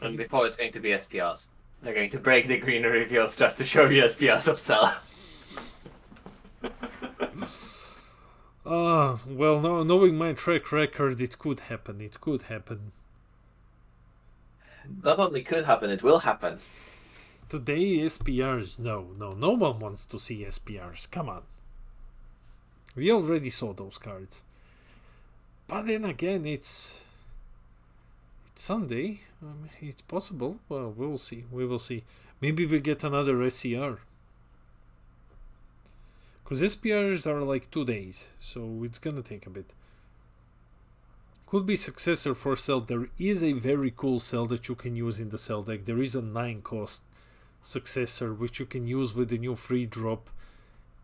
And before it's going to be SPRs. They're going to break the green reveals just to show you SPRs of Cell. Well, no, knowing my track record, it could happen. It could happen. Not only could happen, it will happen. Today, SPRs, no one wants to see SPRs. Come on. We already saw those cards. But then again, it's Sunday. It's possible. Well, we will see. We will see. Maybe we get another SCR. Because SPRs are like 2 days, so it's gonna take a bit. Could be successor for Cell. There is a very cool Cell that you can use in the Cell deck. There is a 9-cost successor which you can use with the new free drop.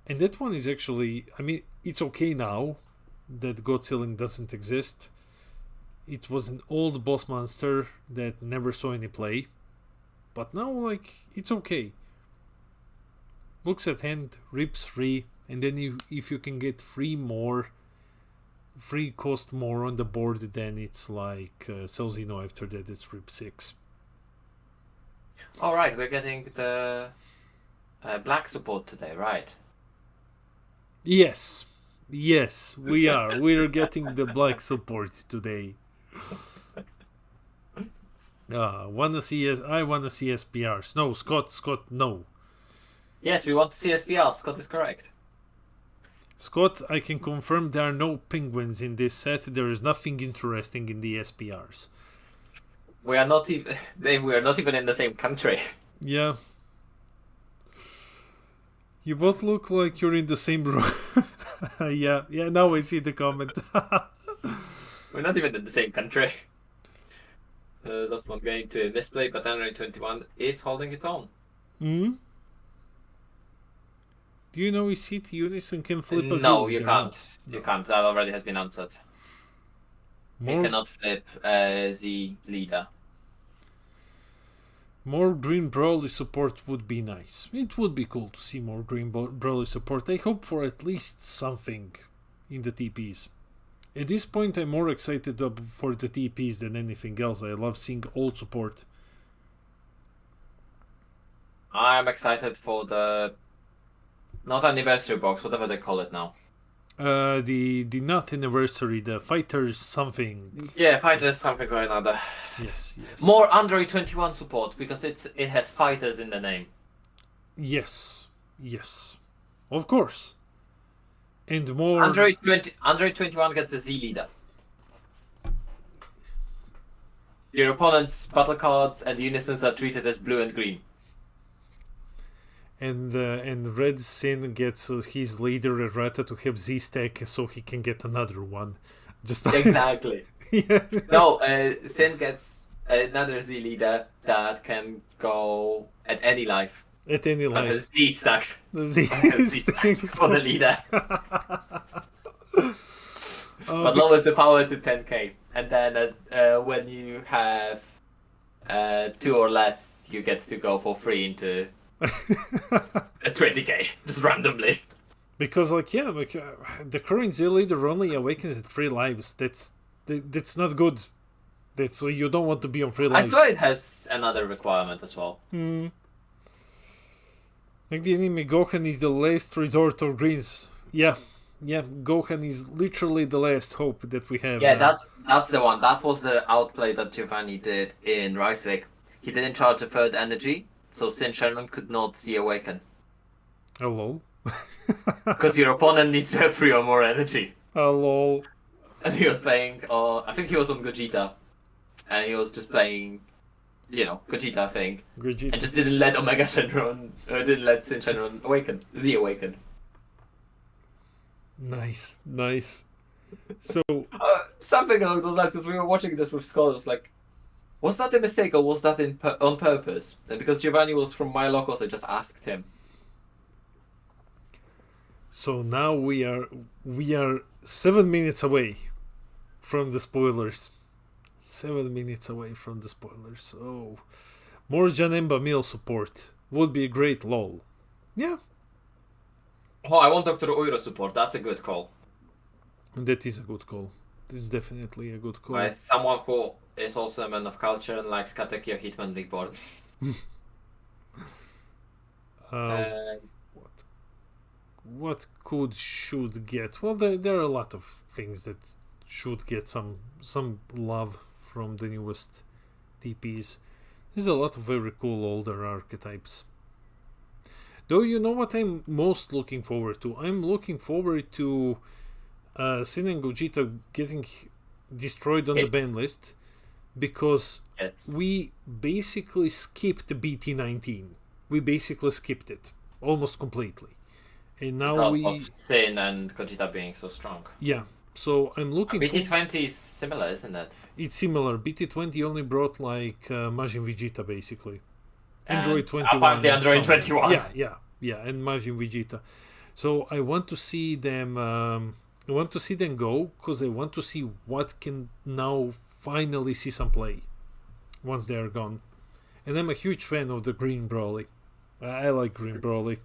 And that one is actually, I mean, it's okay now that God Sealing doesn't exist. It was an old boss monster that never saw any play. But now, like, it's okay. Looks at hand, rips 3, and then if you can get 3 cost more on the board, then it's like Cell Xeno after that, it's rip 6. Alright, we're getting the black support today, right? Yes, we are. We're getting the black support today. I wanna see SPRs. No, Scott, no. Yes, we want to see SPRs. Scott is correct. Scott, I can confirm there are no penguins in this set. There is nothing interesting in the SPRs. We are not even. We are not even in the same country. Yeah. You both look like you're in the same room. Yeah. Now I see the comment. We're not even in the same country. Just one game to misplay, but Android 21 is holding its own. Hmm. Do you know if CT Unison can flip a Z No, you leader? can't. You can't. That already has been answered. You More, cannot flip Z leader. more Green Broly support would be nice. It would be cool to see more Green Broly support. I hope for at least something in the TPs. At this point, I'm more excited for the TPs than anything else. I love seeing old support. I'm excited for the not anniversary box, whatever they call it now. The not anniversary, the fighters something. Yeah, fighters something or another. Yes. More Android 21 support because it has fighters in the name. Yes. Of course. And more Android 21 gets a Z leader. Your opponent's battle cards and unisons are treated as blue and green. and Red Sin gets his leader errata to have Z stack so he can get another one. Just Exactly. Yeah. No, Sin gets another Z leader that can go at any life. At any A life. Z stack. The Z A Z stack for the leader. But be- lowers the power to 10k. And then when you have 2 or less, you get to go for free into 20k, just randomly. Because the current Z leader only awakens at 3 lives. That's not good. That's you don't want to be on 3 I lives. swear it has another requirement as well. Like the enemy Gohan is the last resort of greens. Yeah, Gohan is literally the last hope that we have. Yeah, that's the one. That was the outplay that Giovanni did in Reiswick. He didn't charge the third energy, so Sin Shannon could not see Awaken. Oh lol. Because your opponent needs to have 3 or more energy. Oh lol. And he was playing, I think he was on Gogeta. And he was just playing, Gogeta thing. Gogeta. And just didn't let Omega Shenron, didn't let Sin Shenron awaken. Z awaken. Nice. So Something along those lines, because we were watching this with Scott, it was like, was that a mistake or was that on purpose? And because Giovanni was from my locals, I just asked him. So now we are 7 minutes away from the spoilers. 7 minutes away from the spoilers. Oh, more Janemba meal support would be a great lol. Yeah, Oh, I want Dr. Oiro support. That's a good call. that is a good call. This is definitely a good call. By someone who is also a man of culture and likes Katekyo Hitman Report. What should get? Well, there are a lot of things that should get some love from the newest TPs. There's a lot of very cool older archetypes. Though you know what I'm most looking forward to? I'm looking forward to Sin and Gogeta getting destroyed on the ban list because Yes. we basically skipped BT19. We basically skipped it almost completely. And now Because of Sin and Gogeta being so strong. so I'm looking BT20 is similar, isn't it? It's similar. BT20 only brought like Majin Vegeta basically. Android And 21. apparently Android somewhere. 21. Yeah, and Majin Vegeta. So I want to see them. I want to see them go because I want to see what can now finally see some play once they are gone. And I'm a huge fan of the Green Broly. I like Green Broly.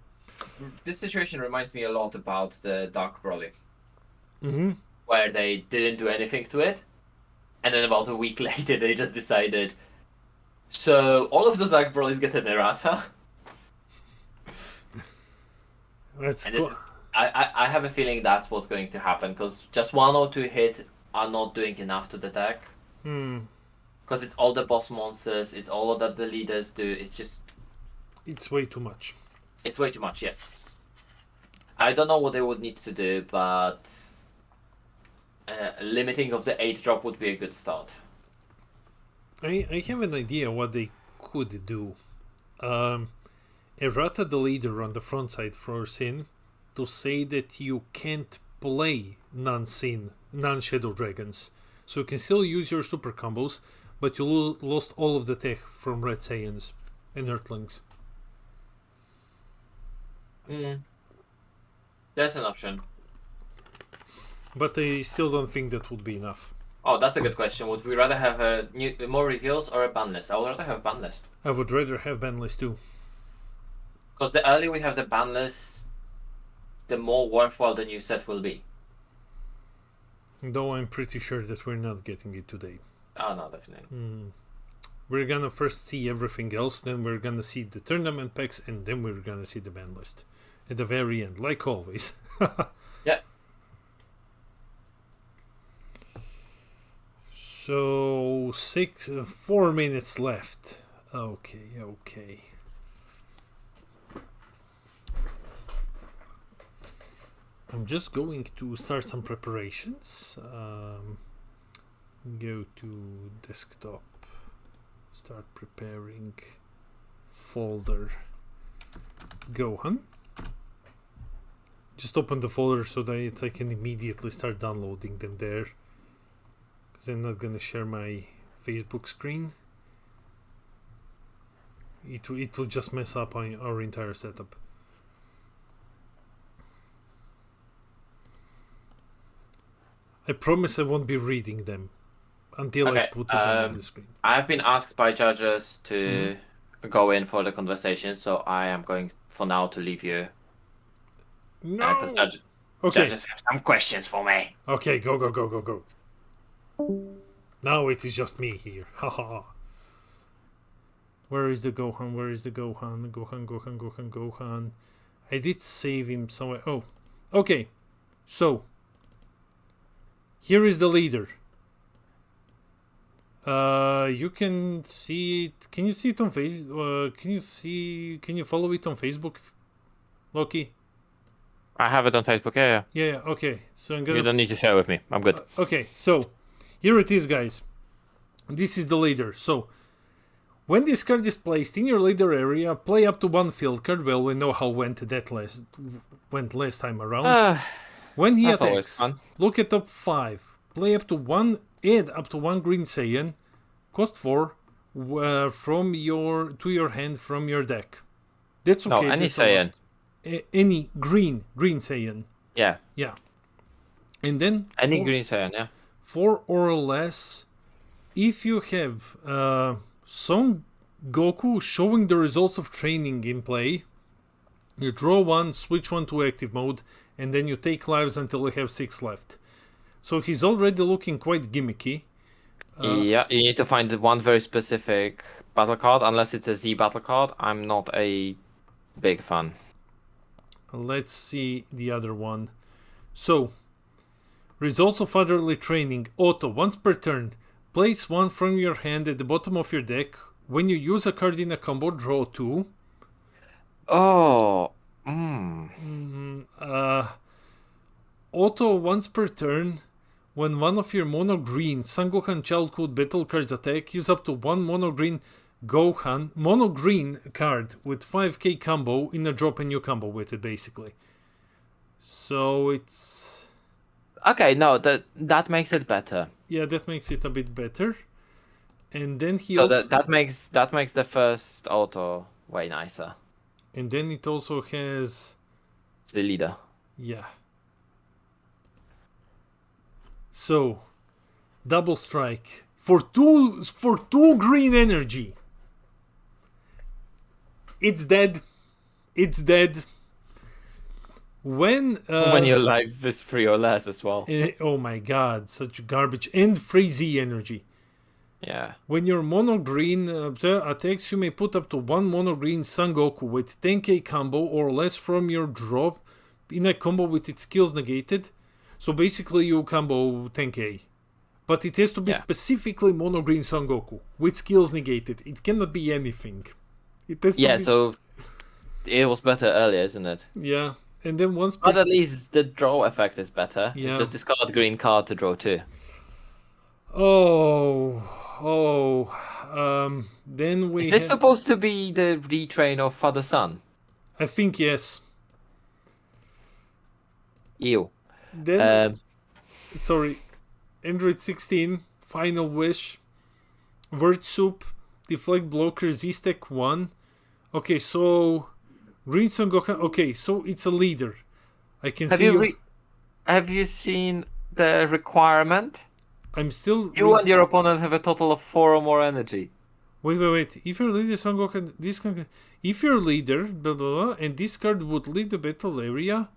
This situation reminds me a lot about the Dark Broly, Mm-hmm. where they didn't do anything to it, and then about a week later they just decided, so all of those Dark Brolys get an errata. That's And cool. this is, I have a feeling that's what's going to happen, because just 1 or 2 hits are not doing enough to the deck. Because it's all the boss monsters, it's all that the leaders do, it's way too much, yes. I don't know what they would need to do, but limiting of the 8 drop would be a good start. I have an idea what they could do. Errata the leader on the front side for Sin to say that you can't play non-Sin, non-Shadow Dragons. So you can still use your super combos, but you lost all of the tech from Red Saiyans and Earthlings. That's an option. But I still don't think that would be enough. Oh, that's a good question. Would we rather have more reveals or a ban list? I would rather have a ban list. I would rather have ban list too. Because the earlier we have the ban list, the more worthwhile the new set will be. Though I'm pretty sure that we're not getting it today. Oh, no, definitely. We're gonna first see everything else, then we're gonna see the tournament packs, and then we're gonna see the ban list. At the very end, like always. Yeah. So 4 minutes left. Okay. I'm just going to start some preparations. Go to desktop. Start preparing folder Gohan. Just open the folder so that I can immediately start downloading them there. Because I'm not going to share my Facebook screen. It will just mess up our entire setup. I promise I won't be reading them until I put it on the screen. I've been asked by judges to go in for the conversation, so I am going for now to leave you. No! Because Okay. judges have some questions for me. Okay, go. Now it is just me here. Haha. Where is the Gohan? Gohan. I did save him somewhere. Oh, okay. So, here is the leader. You can see it. Can you see it on Can you follow it on Facebook, Lockey? I have it on Facebook, yeah. Yeah, okay. So I'm gonna... You don't need to share with me. I'm good. Okay, so here it is, guys. This is the leader. So when this card is placed in your leader area, play up to 1 field card. Well, we know how went last time around. When he attacks, look at top 5. Play up to 1, add up to 1 Green Saiyan, cost 4 from your hand from your deck. That's okay. No, any that's Saiyan. Any green Saiyan. Yeah. Yeah. And then any Green Saiyan, yeah. 4 or less. If you have Son Goku showing the results of training in play, you draw 1, switch 1 to active mode, and then you take lives until you have 6 left. So he's already looking quite gimmicky. Yeah, you need to find one very specific battle card, unless it's a Z battle card. I'm not a big fan. Let's see the other one. So, results of otherly training. Auto, once per turn. Place 1 from your hand at the bottom of your deck. When you use a card in a combo, draw 2. Oh. Auto, once per turn. When one of your mono green Son Gohan childhood battle cards attack, use up to 1 mono green card with 5k combo in a drop and you combo with it, basically. So it's... Okay, no, that makes it better. Yeah, that makes it a bit better. And then he so also... that makes the first auto way nicer. And then it also has... It's the leader. Yeah. So, double strike for two green energy. It's dead. When your life is 3 or less as well. Oh my god, such garbage. And free Z energy. Yeah. When your mono green attacks, you may put up to 1 mono green Son Goku with 10k combo or less from your drop in a combo with its skills negated. So basically you combo 10k. But it has to be specifically mono green Son Goku with skills negated. It cannot be anything. It has to be... so it was better earlier, isn't it? Yeah. And then once But at least the draw effect is better. Yeah. It's just discard green card to draw 2. Then we Is this supposed to be the retrain of Father Son? I think yes. Ew. Then sorry, Android 16, Final Wish, Word Soup, Deflect Blocker, Z-Stack 1. Okay, so Green Son Gohan. Okay, so it's a leader. I can see Have you seen the requirement? I'm still. You and your opponent have a total of 4 or more energy. Wait. If your leader Son Gohan, if your leader, blah blah blah, and this card would leave the battle area.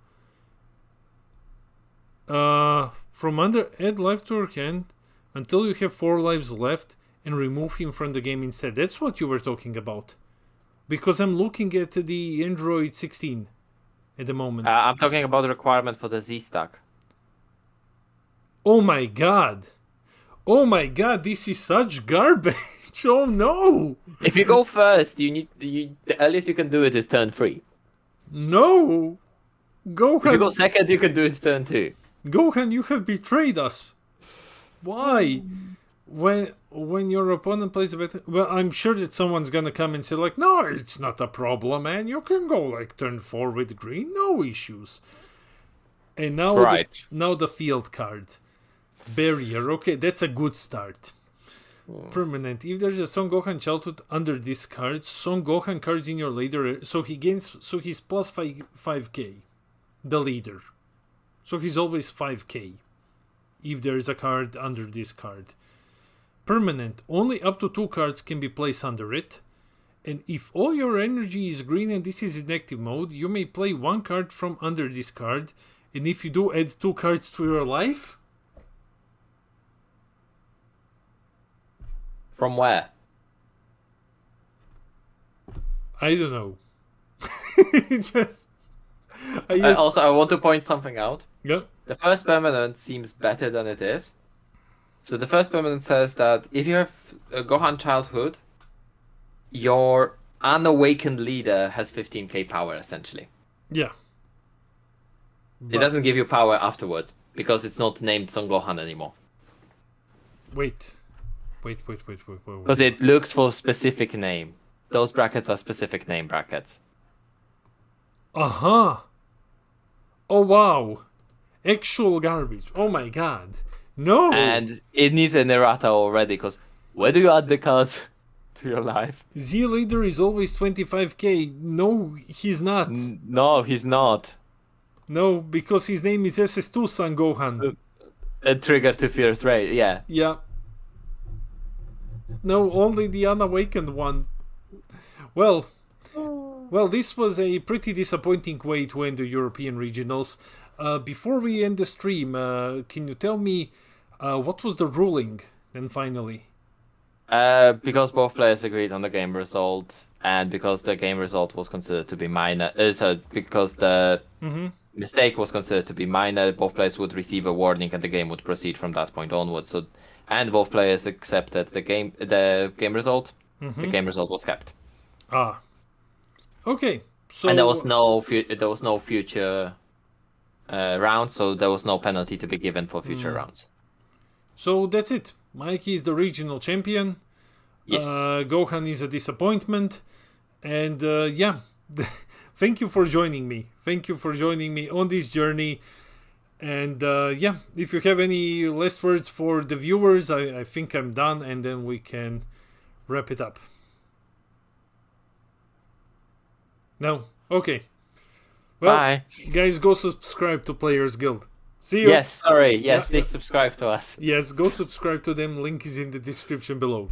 From under, add life to your hand until you have 4 lives left, and remove him from the game instead. That's what you were talking about. Because I'm looking at the Android 16 at the moment. I'm talking about the requirement for the Z-Stack. Oh my god! Oh my god! This is such garbage! Oh no! If you go first, the earliest you can do it is turn 3. No! Gohan! If you go second, you can do it turn 2. Gohan, you have betrayed us. Why? When your opponent plays a better, well, I'm sure that someone's gonna come and say like, no, it's not a problem, man. You can go like turn 4 with green, no issues. And now, now the field card, barrier. Okay, that's a good start. Permanent. If there's a Son Gohan childhood under this card, Son Gohan cards in your leader, so he's plus 5k, the leader. So he's always 5k if there is a card under this card. Permanent. Only up to 2 cards can be placed under it. And if all your energy is green and this is in active mode, you may play 1 card from under this card. And if you do, add 2 cards to your life. From where? I don't know. Also, I want to point something out. Yeah. The first permanent seems better than it is. So the first permanent says that if you have a Gohan childhood, your unawakened leader has 15k power, essentially. Yeah. It doesn't give you power afterwards, because it's not named Son Gohan anymore. Wait. Because it looks for specific name. Those brackets are specific name brackets. Uh-huh. Oh, wow. Actual garbage. Oh, my God. No. And it needs an errata already, because where do you add the cards to your life? Z leader is always 25k. No, he's not. No, he's not. No, because his name is SS2 Son Gohan. A trigger to Fierce Ray, yeah. Yeah. No, only the unawakened one. Well, this was a pretty disappointing way to end the European regionals. Before we end the stream, can you tell me what was the ruling then finally? Because both players agreed on the game result, and because the game result was considered to be minor, because the mistake was considered to be minor, both players would receive a warning and the game would proceed from that point onwards. So, and both players accepted the game result. The game result was kept. Ah. Okay. So and there was no future rounds, so there was no penalty to be given for future rounds. So that's it. Mikey is the regional champion. Yes. Gohan is a disappointment. And yeah, thank you for joining me. Thank you for joining me on this journey. And yeah, if you have any last words for the viewers, I think I'm done, and then we can wrap it up. No? Okay. Well, bye. Guys, go subscribe to Players Guild. See you. Yes, sorry. Yes, please subscribe to us. Yes, go subscribe to them. Link is in the description below.